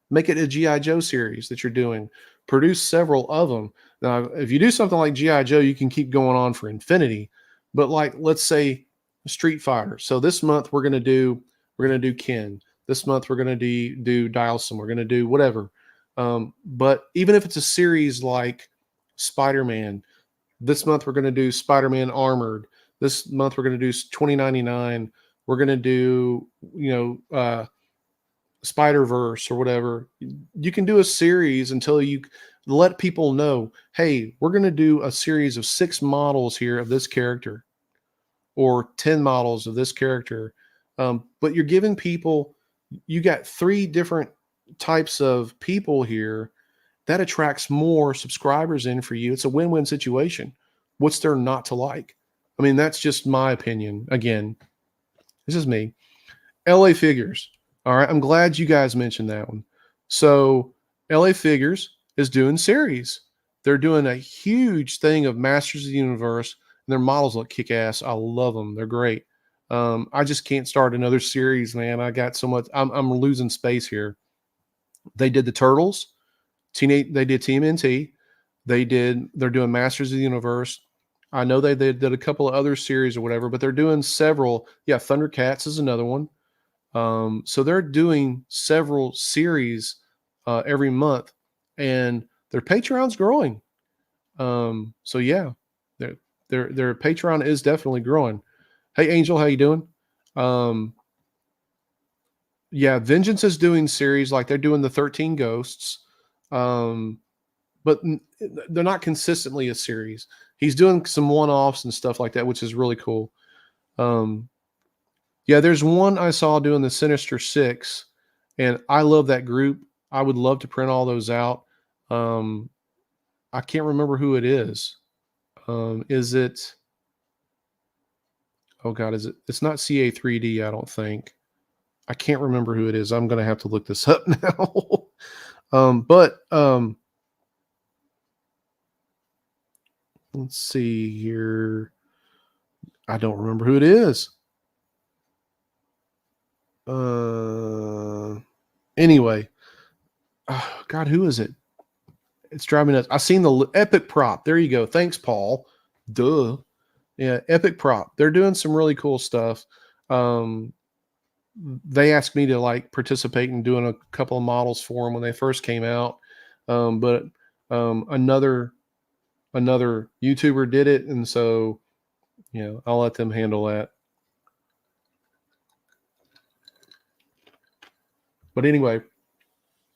Make it a GI Joe series that you're doing. Produce several of them. Now, if you do something like GI Joe, you can keep going on for infinity. But like, let's say Street Fighter. So this month we're gonna do Ken. This month we're gonna do Dialson. We're gonna do whatever. But even if it's a series like Spider-Man, this month we're gonna do Spider-Man Armored. This month we're gonna do 2099. We're gonna do Spider Verse or whatever. You can do a series until you let people know, hey, we're going to do a series of 6 models here of this character or 10 models of this character. But you're giving people, you got 3 different types of people here that attracts more subscribers in for you. It's a win-win situation. What's there not to like? I mean, that's just my opinion. Again, this is me. LA Figures. All right. I'm glad you guys mentioned that one. So LA Figures is doing series. They're doing a huge thing of Masters of the Universe, and their models look kick ass. I love them. They're great. I just can't start another series, man. I got so much. I'm losing space here. They did the Turtles. They did TMNT. They're doing Masters of the Universe. I know they did a couple of other series or whatever, but they're doing several. Yeah, Thundercats is another one. So they're doing several series every month, and their Patreon's growing. So yeah, their Patreon is definitely growing. Hey Angel, how you doing? Yeah, Vengeance is doing series like they're doing the 13 Ghosts, but they're not consistently a series. He's doing some one-offs and stuff like that, which is really cool. Yeah, there's one I saw doing the Sinister Six, and I love that group. I would love to print all those out. I can't remember who it is. Is it? Oh God, is it? It's not CA3D. I don't think. I can't remember who it is. I'm gonna have to look this up now. But let's see here. I don't remember who it is. Anyway, oh, God, who is it? It's driving us. I seen the Epic Prop. There you go. Thanks, Paul. Duh. Yeah, Epic Prop. They're doing some really cool stuff. They asked me to like participate in doing a couple of models for them when they first came out. But another YouTuber did it, and so I'll let them handle that. But anyway,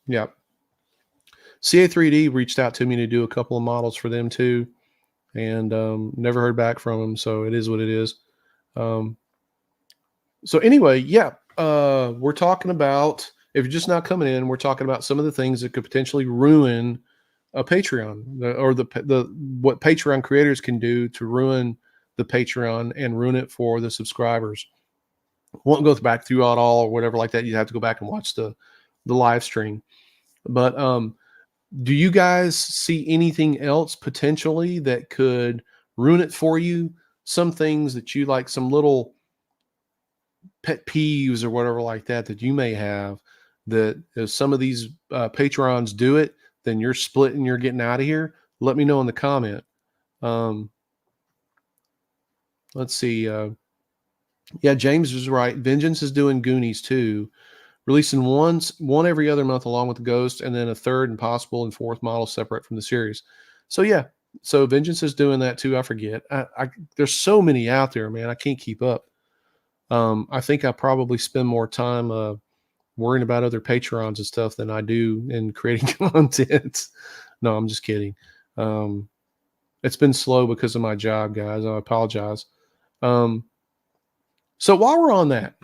yeah. CA3D reached out to me to do a couple of models for them too, and never heard back from them. So it is what it is. So anyway, yeah, we're talking about, if you're just not coming in, we're talking about some of the things that could potentially ruin a Patreon, or what Patreon creators can do to ruin the Patreon and ruin it for the subscribers. Won't go back through it all or whatever like that. You have to go back and watch the live stream. But do you guys see anything else potentially that could ruin it for you? Some things that you like, some little pet peeves or whatever like that you may have, that if some of these Patrons do it, then you're splitting, you're getting out of here. Let me know in the comment. Let's see. Yeah, James was right. Vengeance is doing Goonies too, releasing one every other month along with the Ghost, and then a third and possible and fourth model separate from the series. So yeah, so Vengeance is doing that too. I forget. There's so many out there, man. I can't keep up. I think I probably spend more time worrying about other Patrons and stuff than I do in creating content. No, I'm just kidding. It's been slow because of my job, guys. I apologize. So while we're on that,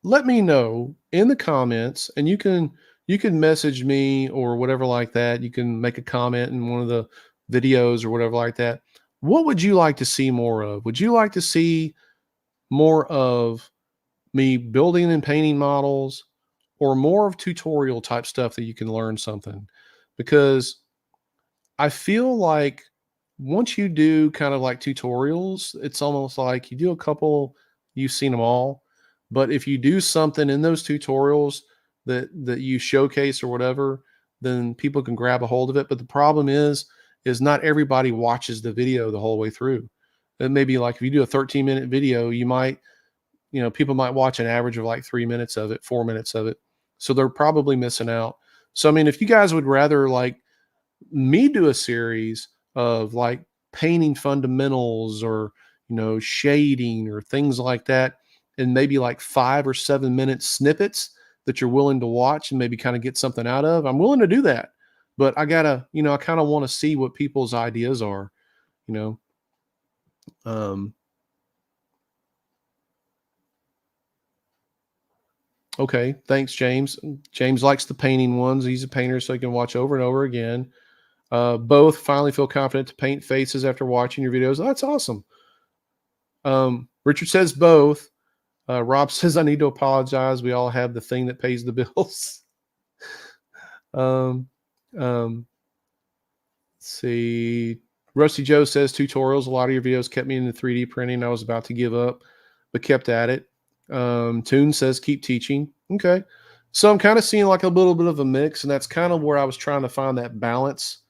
let me know in the comments, and you can message me or whatever like that. You can make a comment in one of the videos or whatever like that. What would you like to see more of? Would you like to see more of me building and painting models, or more of tutorial type stuff that you can learn something, because I feel like once you do kind of like tutorials, it's almost like you do a couple, you've seen them all. But if you do something in those tutorials that you showcase or whatever, then people can grab a hold of it. But the problem is not everybody watches the video the whole way through. It may be like if you do a 13-minute video, you might, people might watch an average of like 3 minutes of it, 4 minutes of it. So they're probably missing out. So I mean, if you guys would rather like me do a series of like painting fundamentals or shading or things like that, and maybe like 5 or 7 minute snippets that you're willing to watch and maybe kind of get something out of, I'm willing to do that. But I gotta, I kind of want to see what people's ideas are, you know um okay, thanks, James. James likes the painting ones. He's a painter, so he can watch over and over again. Both finally feel confident to paint faces after watching your videos. That's awesome. Richard says both. Rob says I need to apologize. We all have the thing that pays the bills. um, um, let's see. Rusty Joe says tutorials. A lot of your videos kept me into 3D printing. I was about to give up, but kept at it. Toon says keep teaching. Okay. So I'm kind of seeing like a little bit of a mix, and that's kind of where I was trying to find that balance.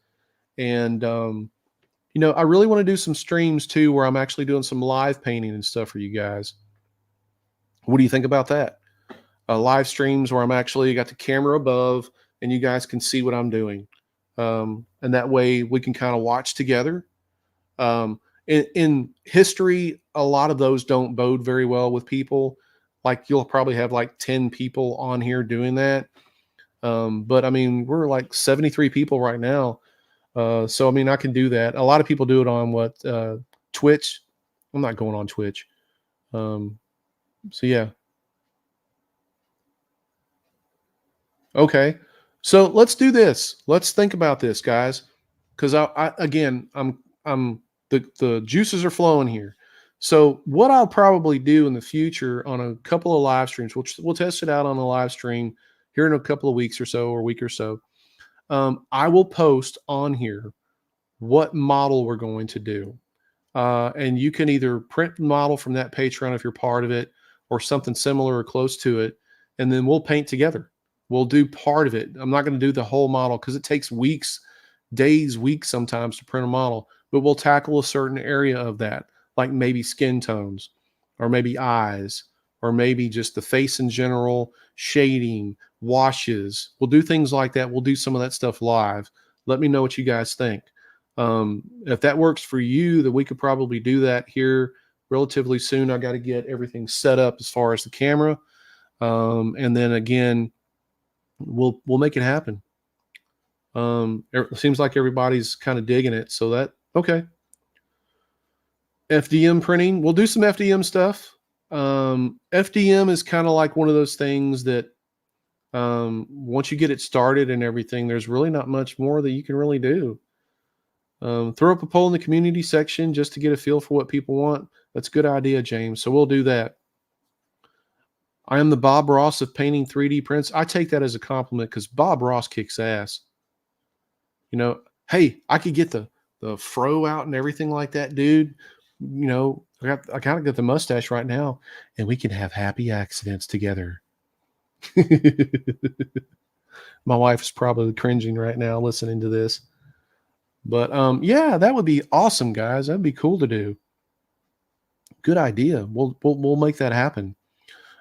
And I really want to do some streams too, where I'm actually doing some live painting and stuff for you guys. What do you think about that? Live streams where I'm actually got the camera above and you guys can see what I'm doing. And that way we can kind of watch together. In history, a lot of those don't bode very well with people. Like you'll probably have like 10 people on here doing that. But I mean, we're like 73 people right now. So I mean, I can do that. A lot of people do it on Twitch. I'm not going on Twitch. Um, so yeah. Okay. So let's do this. Let's think about this, guys. Because again, I'm the juices are flowing here. So what I'll probably do in the future on a couple of live streams, we'll test it out on a live stream here in a couple of weeks or so, or a week or so. I will post on here what model we're going to do. And you can either print the model from that Patreon if you're part of it, or something similar or close to it, and then we'll paint together. We'll do part of it. I'm not going to do the whole model because it takes weeks, days, weeks sometimes to print a model, but we'll tackle a certain area of that, like maybe skin tones, or maybe eyes, or maybe just the face in general, shading, washes. We'll do things like that. We'll do some of that stuff live. Let me know what you guys think. If that works for you, then we could probably do that here relatively soon. I got to get everything set up as far as the camera. And then again, we'll make it happen. It seems like everybody's kind of digging it. So okay. FDM printing, we'll do some FDM stuff. FDM is kind of like one of those things that once you get it started and everything, there's really not much more that you can really do. Throw up a poll in the community section just to get a feel for what people want. That's a good idea, James. So we'll do that. I am the Bob Ross of painting 3D prints. I take that as a compliment because Bob Ross kicks ass. Hey, I could get the fro out and everything like that, dude. I kind of got the mustache right now, and we can have happy accidents together. My wife's probably cringing right now listening to this. But yeah, that would be awesome, guys. That'd be cool to do. Good idea. We'll make that happen.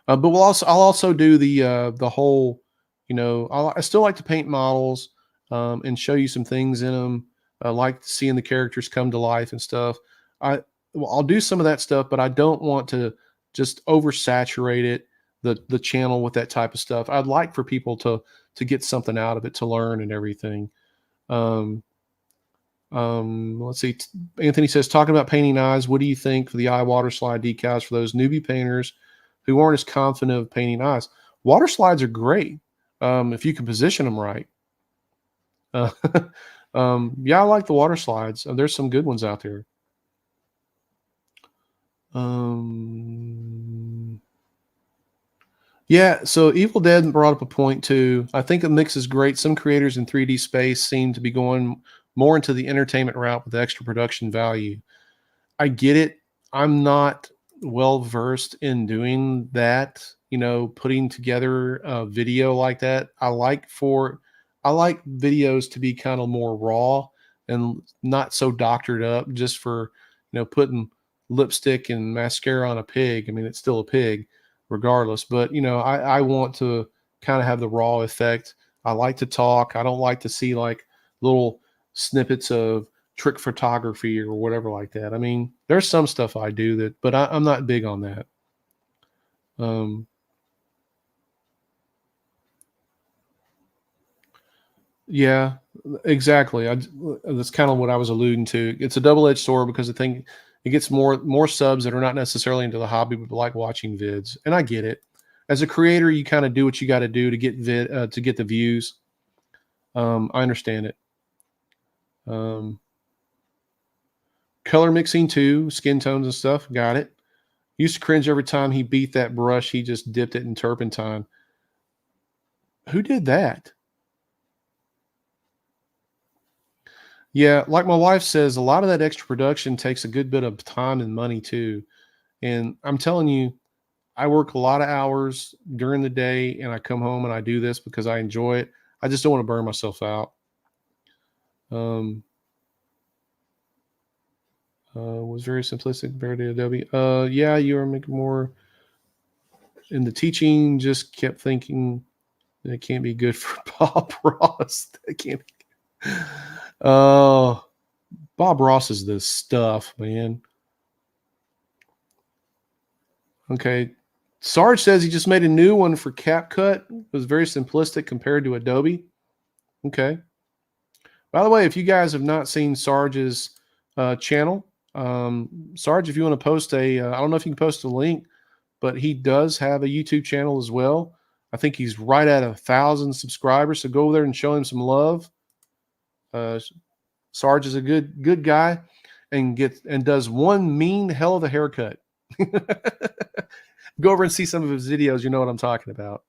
But I'll also do the whole, I still like to paint models and show you some things in them. I like seeing the characters come to life and stuff. I'll do some of that stuff, but I don't want to just oversaturate it, the channel with that type of stuff. I'd like for people to get something out of it, to learn and everything. Let's see. Anthony says, talking about painting eyes, what do you think for the eye water slide decals for those newbie painters who aren't as confident of painting eyes? Water slides are great if you can position them right. Uh, yeah, I like the water slides. There's some good ones out there. Yeah, so Evil Dead brought up a point too. I think a mix is great. Some creators in 3D space seem to be going more into the entertainment route with extra production value. I get it. I'm not well versed in doing that, putting together a video like that. I like videos to be kind of more raw and not so doctored up just for, putting lipstick and mascara on a pig. I mean, it's still a pig regardless, but I want to kind of have the raw effect. I like to talk. I don't like to see like little snippets of trick photography or whatever like that. I mean, there's some stuff I do that, but I'm not big on that. Um, yeah, exactly. That's kind of what I was alluding to. It's a double-edged sword because I think it gets more subs that are not necessarily into the hobby, but like watching vids. And I get it. As a creator, you kind of do what you got to do to get the views. I understand it. Um, Color mixing too, skin tones and stuff. Got it. Used to cringe every time he beat that brush. He just dipped it in turpentine. Who did that? Yeah, like my wife says, a lot of that extra production takes a good bit of time and money too. And I'm telling you, I work a lot of hours during the day and I come home and I do this because I enjoy it. I just don't want to burn myself out. Um, was very simplistic compared to Adobe. Yeah, you are making more in the teaching. Just kept thinking that it can't be good for Bob Ross. That can't. Oh, Bob Ross is the stuff, man. Okay. Sarge says he just made a new one for CapCut. It was very simplistic compared to Adobe. Okay. By the way, if you guys have not seen Sarge's channel, Sarge, if you want to post I don't know if you can post a link, but he does have a YouTube channel as well. I think he's right at 1,000 subscribers. So go over there and show him some love. Uh, Sarge is a good guy and does one mean hell of a haircut. Go over and see some of his videos. You know what I'm talking about.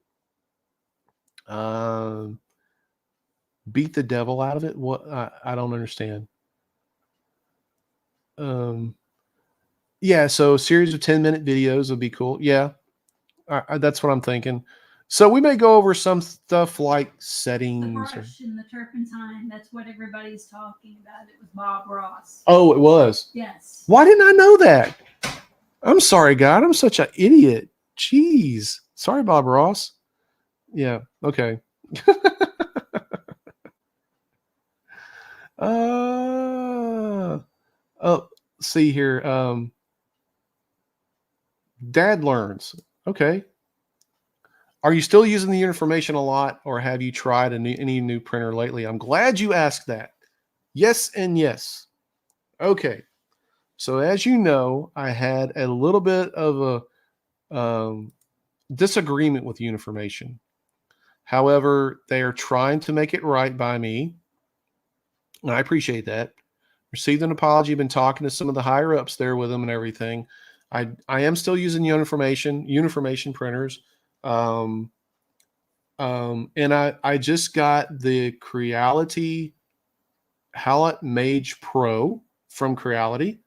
Um, Beat the devil out of it. What? I don't understand. Um, yeah. So a series of 10-minute videos would be cool. Yeah, that's what I'm thinking. So we may go over some stuff like settings. The brush and the turpentine. That's what everybody's talking about. It was Bob Ross. Oh, it was. Yes. Why didn't I know that? I'm sorry, God. I'm such an idiot. Jeez. Sorry, Bob Ross. Yeah. Okay. Oh, see here. Dad learns. Okay. Are you still using the information a lot, or have you tried any new printer lately? I'm glad you asked that. Yes and yes. Okay. So as you know, I had a little bit of a disagreement with Uniformation. However, they are trying to make it right by me, and I appreciate that. Received an apology. Been talking to some of the higher ups there with them and everything. I am still using Uniformation printers. Um, and I just got the Creality Hallett Mage Pro from Creality,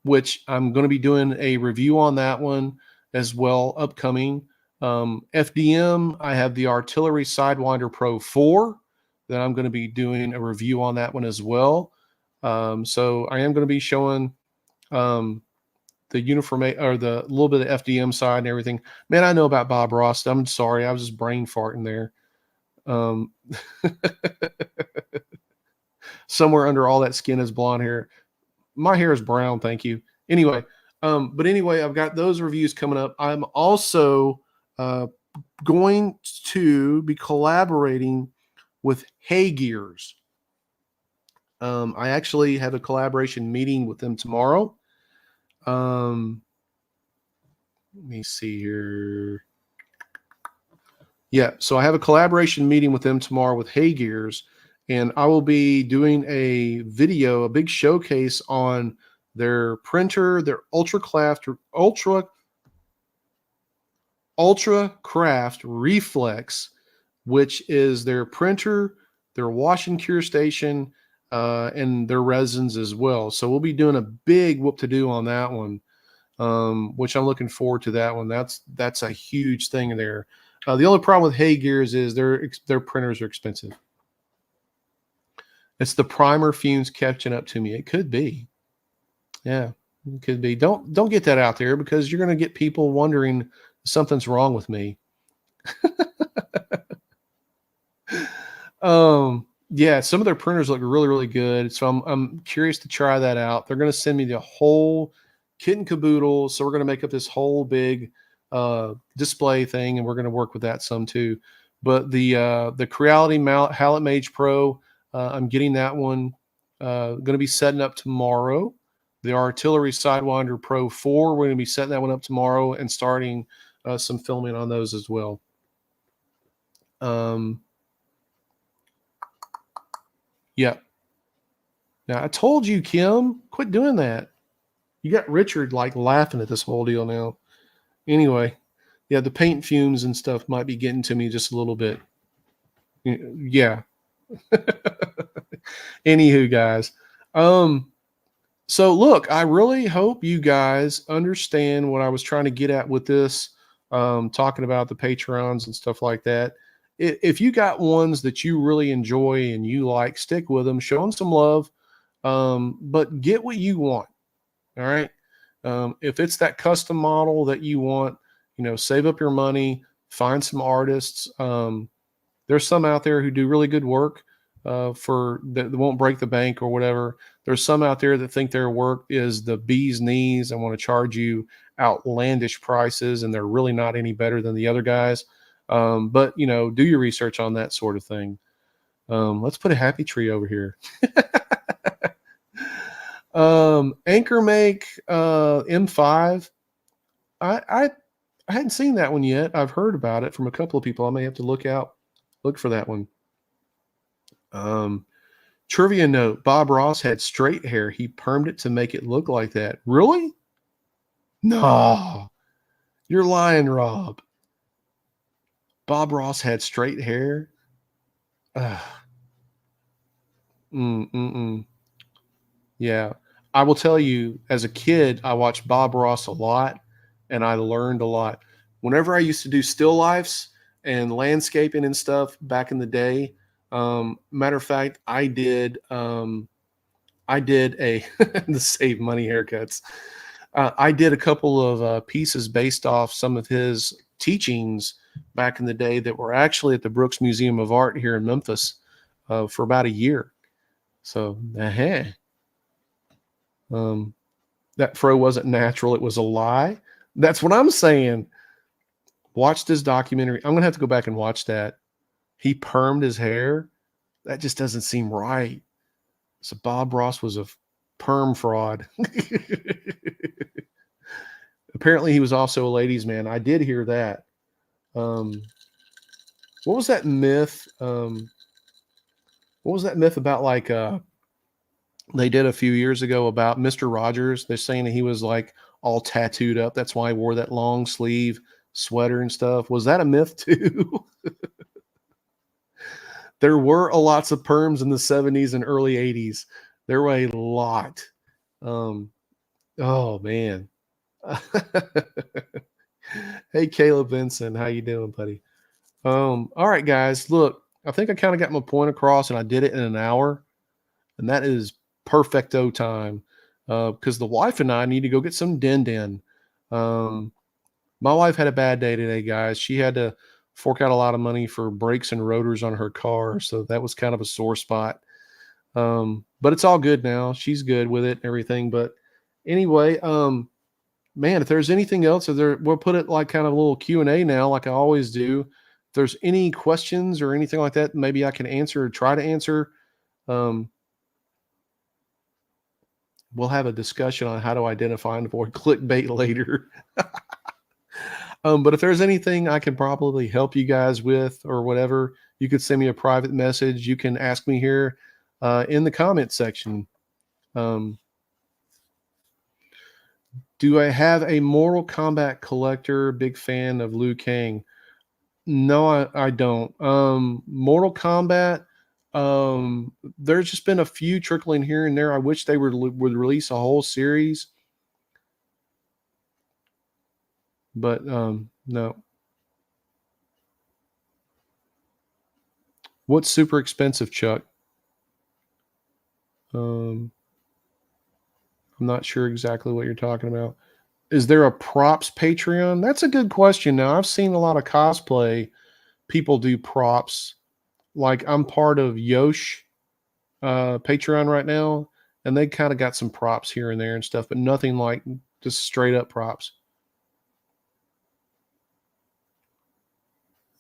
which I'm going to be doing a review on that one as well upcoming. FDM, I have the Artillery Sidewinder Pro 4 that I'm going to be doing a review on that one as well. So I am going to be showing the uniform or the little bit of FDM side and everything. Man, I know about Bob Ross. I'm sorry. I was just brain farting there. Um, somewhere under all that skin is blonde hair. My hair is brown. Thank you. Anyway. But anyway, I've got those reviews coming up. I'm also going to be collaborating with Hay Gears. I actually have a collaboration meeting with them tomorrow. Let me see here. Yeah, so I have a collaboration meeting with them tomorrow with Hay Gears, and I will be doing a video, a big showcase on their printer, their ultra Ultra Craft Reflex, which is their printer, their wash and cure station, and their resins as well. So we'll be doing a big whoop to do on that one, which I'm looking forward to that one. That's a huge thing there. The only problem with Hay Gears is their printers are expensive. It's the primer fumes catching up to me. It could be. Yeah, it could be. Don't get that out there, because you're going to get people wondering something's wrong with me. Yeah, some of their printers look really, really good. So I'm curious to try that out. They're going to send me the whole kit and caboodle. So we're going to make up this whole big display thing, and we're going to work with that some too. But the Creality Hallet Mage Pro, I'm getting that one. Going to be setting up tomorrow. The Artillery Sidewinder Pro 4, we're going to be setting that one up tomorrow and starting some filming on those as well. Yeah. Now, I told you, Kim, quit doing that. You got Richard like laughing at this whole deal now. Anyway, yeah, the paint fumes and stuff might be getting to me just a little bit. Yeah. Anywho, guys. So look, I really hope you guys understand what I was trying to get at with this, talking about the Patreons and stuff like that. If you got ones that you really enjoy and you like, stick with them, show them some love, but get what you want. All right. If it's that custom model that you want, save up your money, find some artists. There's some out there who do really good work for that won't break the bank or whatever. There's some out there that think their work is the bee's knees and want to charge you outlandish prices, and they're really not any better than the other guys. But do your research on that sort of thing. Let's put a happy tree over here. Anchor Make M5. I hadn't seen that one yet. I've heard about it from a couple of people. I may have to look for that one. Trivia note: Bob Ross had straight hair. He permed it to make it look like that. Really? No, you're lying, Rob. Bob Ross had straight hair. Yeah, I will tell you, as a kid, I watched Bob Ross a lot, and I learned a lot. Whenever I used to do still lifes and landscaping and stuff back in the day, matter of fact, I did a to save money haircuts. I did a couple of pieces based off some of his teachings back in the day that were actually at the Brooks Museum of Art here in Memphis for about a year. So, that fro wasn't natural. It was a lie. That's what I'm saying. Watched his documentary. I'm going to have to go back and watch that. He permed his hair. That just doesn't seem right. So Bob Ross was a perm fraud. Apparently he was also a ladies' man. I did hear that. What was that myth? What was that myth about, like, they did a few years ago about Mr. Rogers? They're saying that he was like all tattooed up. That's why he wore that long sleeve sweater and stuff. Was that a myth too? There were lots of perms in the 70s and early 80s. There were a lot. Oh man. Hey, Caleb Benson, how you doing, buddy? All right, guys. Look, I think I kind of got my point across, and I did it in an hour, and that is perfecto time, because the wife and I need to go get some din. My wife had a bad day today, guys. She had to fork out a lot of money for brakes and rotors on her car, so that was kind of a sore spot. But it's all good now. She's good with it and everything. But anyway, man, if there's anything else, we'll put it like kind of a little Q&A now, like I always do. If there's any questions or anything like that, maybe I can answer or try to answer. We'll have a discussion on how to identify and avoid clickbait later. But if there's anything I can probably help you guys with or whatever, you could send me a private message. You can ask me here in the comment section. Do I have a Mortal Kombat collector? Big fan of Liu Kang. No, I don't. Mortal Kombat. There's just been a few trickling here and there. I wish they would release a whole series, but no. What's super expensive, Chuck? I'm not sure exactly what you're talking about. Is there a props Patreon? That's a good question. Now, I've seen a lot of cosplay people do props. Like I'm part of Yosh Patreon right now, and they kind of got some props here and there and stuff, but nothing like just straight up props.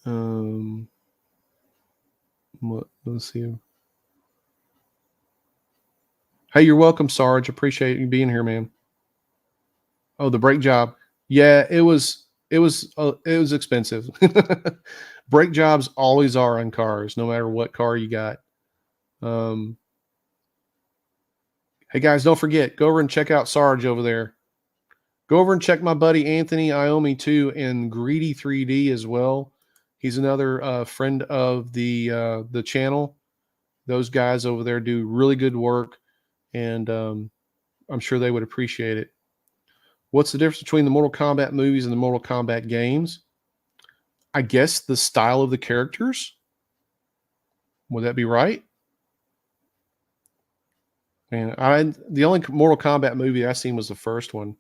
Um, let's see. Hey, you're welcome, Sarge. Appreciate you being here, man. Oh, the brake job. Yeah, it was expensive. Brake jobs always are on cars, no matter what car you got. Um, hey guys, don't forget, go over and check out Sarge over there. Go over and check my buddy Anthony Iommi too, and Greedy 3D as well. He's another friend of the channel. Those guys over there do really good work, and I'm sure they would appreciate it. What's the difference between the Mortal Kombat movies and the Mortal Kombat games? I guess the style of the characters. Would that be right? And the only Mortal Kombat movie I seen was the first one.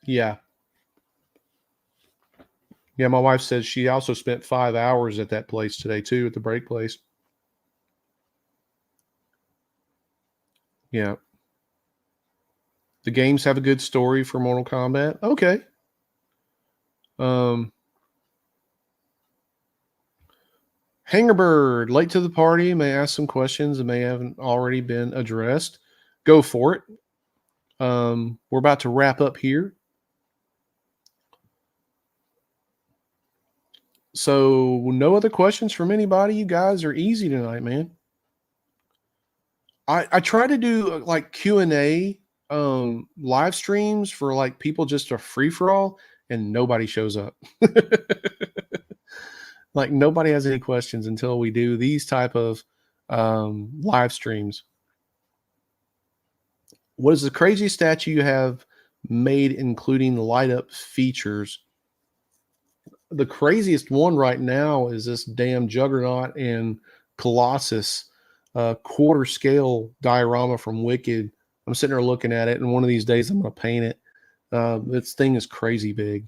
Yeah. Yeah, my wife said she also spent 5 hours at that place today too, at the break place. Yeah. The games have a good story for Mortal Kombat. Okay. Um, Hangerbird, late to the party, may ask some questions that may haven't already been addressed. Go for it. We're about to wrap up here. So, no other questions from anybody. You guys are easy tonight, man. I try to do like Q&A live streams for like people just a free for all, and nobody shows up. Like nobody has any questions until we do these type of live streams. What is the craziest statue you have made, including light up features? The craziest one right now is this damn Juggernaut and Colossus quarter scale diorama from Wicked. I'm sitting there looking at it, and one of these days I'm going to paint it. This thing is crazy big.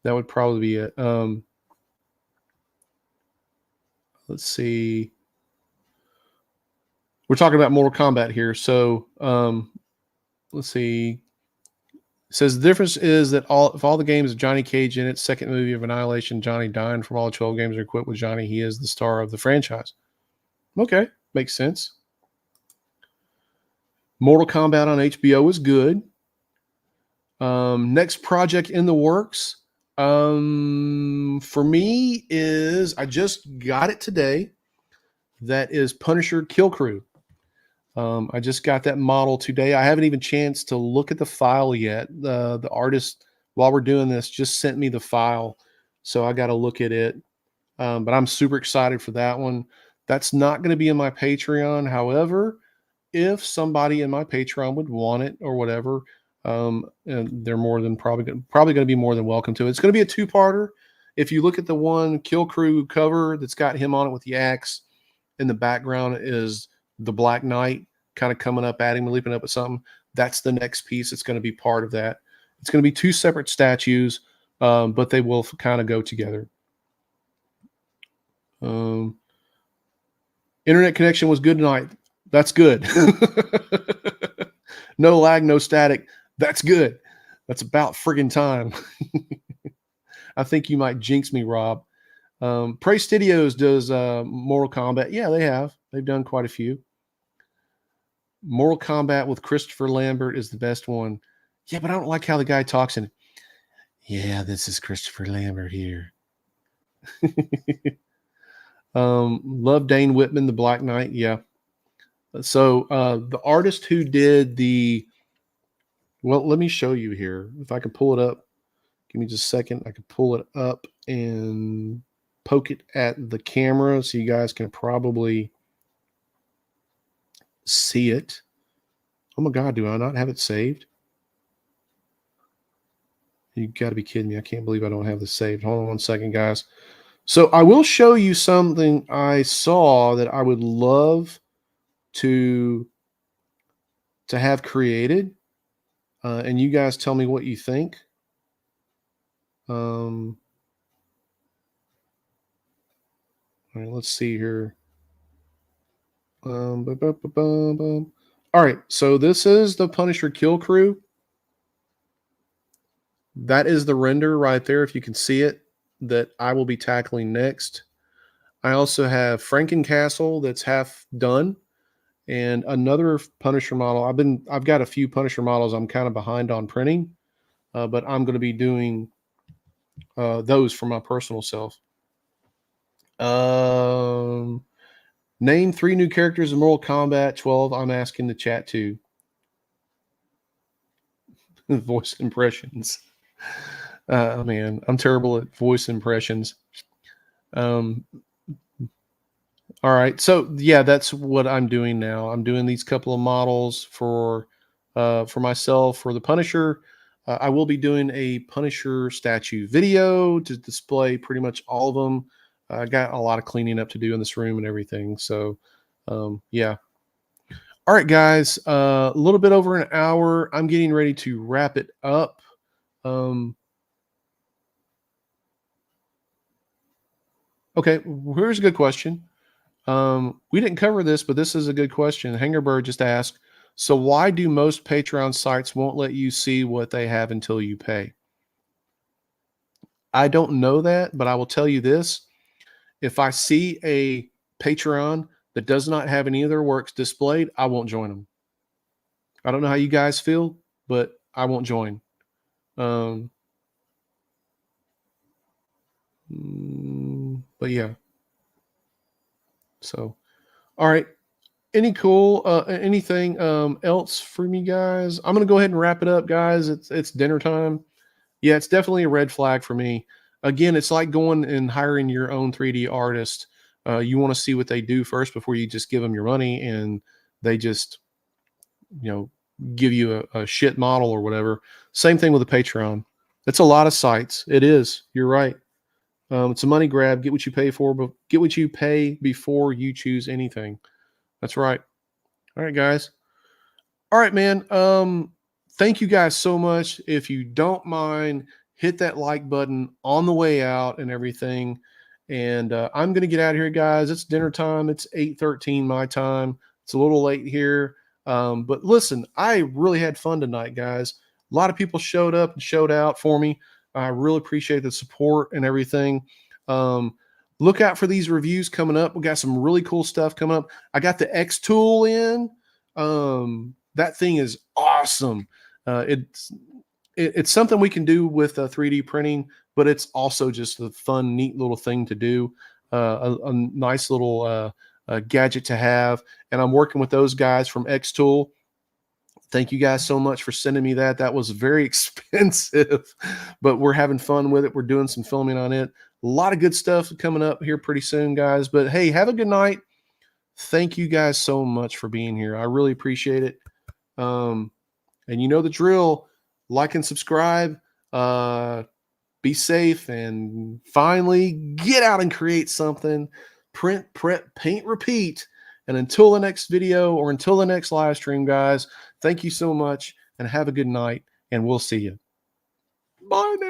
That would probably be it. Let's see. We're talking about Mortal Kombat here. So let's see. It says the difference is that if all the games of Johnny Cage in its second movie of Annihilation, Johnny dying from all 12 games are equipped with Johnny, he is the star of the franchise. Okay, makes sense. Mortal Kombat on HBO is good. Next project in the works for me is I just got it today. That is Punisher Kill Crew. I just got that model today. I haven't even chance to look at the file yet. The artist, while we're doing this, just sent me the file, so I got to look at it. But I'm super excited for that one. That's not going to be in my Patreon. However, if somebody in my Patreon would want it or whatever, and they're more than probably going to be more than welcome to it. It's going to be a two-parter. If you look at the one Kill Crew cover that's got him on it with the axe, in the background is the Black Knight kind of coming up at him, leaping up at something. That's the next piece. It's going to be part of that. It's going to be two separate statues, but they will kind of go together. Internet connection was good tonight. That's good. No lag, no static. That's good. That's about friggin' time. I think you might jinx me, Rob. Prey Studios does Mortal Kombat. Yeah, they have. They've done quite a few. Mortal Kombat with Christopher Lambert is the best one. Yeah, but I don't like how the guy talks in. Yeah, this is Christopher Lambert here. Love Dane Whitman, the Black Knight. Yeah. So the artist who did well, let me show you here. If I can pull it up, give me just a second. I can pull it up and poke it at the camera so you guys can probably see it. Oh my God, do I not have it saved? You got to be kidding me. I can't believe I don't have this saved. Hold on one second, guys. So I will show you something I saw that I would love to have created. And you guys tell me what you think. All right, let's see here. All right, so this is the Punisher Kill Crew. That is the render right there, if you can see it, that I will be tackling next. I also have Frankencastle that's half done, and another Punisher model. I've got a few Punisher models I'm kind of behind on printing, but I'm going to be doing those for my personal self. Name 3 new characters in Mortal Kombat 12. I'm asking the chat too. Voice impressions. Man, I'm terrible at voice impressions. All right, so yeah, that's what I'm doing now. I'm doing these couple of models for myself for the Punisher. I will be doing a Punisher statue video to display pretty much all of them. I got a lot of cleaning up to do in this room and everything. So, yeah. All right, guys, a little bit over an hour. I'm getting ready to wrap it up. Okay, here's a good question. We didn't cover this, but this is a good question. Hangerbird just asked, so why do most Patreon sites won't let you see what they have until you pay? I don't know that, but I will tell you this. If I see a Patreon that does not have any of their works displayed, I won't join them. I don't know how you guys feel, but I won't join. But yeah. So, all right. Anything else for me, guys? I'm gonna go ahead and wrap it up, guys. It's dinner time. Yeah, it's definitely a red flag for me. Again, it's like going and hiring your own 3D artist. You want to see what they do first before you just give them your money and they just, you know, give you a shit model or whatever. Same thing with a Patreon. It's a lot of sites. It is. You're right. It's a money grab. Get what you pay for, but get what you pay before you choose anything. That's right. All right, guys. All right, man. Thank you guys so much. If you don't mind, hit that like button on the way out and everything. And I'm gonna get out of here, guys. It's dinner time. It's 8:13 my time. It's a little late here. But listen, I really had fun tonight, guys. A lot of people showed up and showed out for me. I really appreciate the support and everything. Um, look out for these reviews coming up. We got some really cool stuff coming up. I got the X tool in. That thing is awesome. It's something we can do with 3D printing, but it's also just a fun, neat little thing to do. A nice little gadget to have. And I'm working with those guys from X Tool. Thank you guys so much for sending me that. That was very expensive, but we're having fun with it. We're doing some filming on it. A lot of good stuff coming up here pretty soon, guys. But hey, have a good night. Thank you guys so much for being here. I really appreciate it. And you know the drill. Like and subscribe. Be safe, and finally get out and create something. Print, prep, paint, repeat. And until the next video or until the next live stream, guys, thank you so much and have a good night, and we'll see you. Bye now.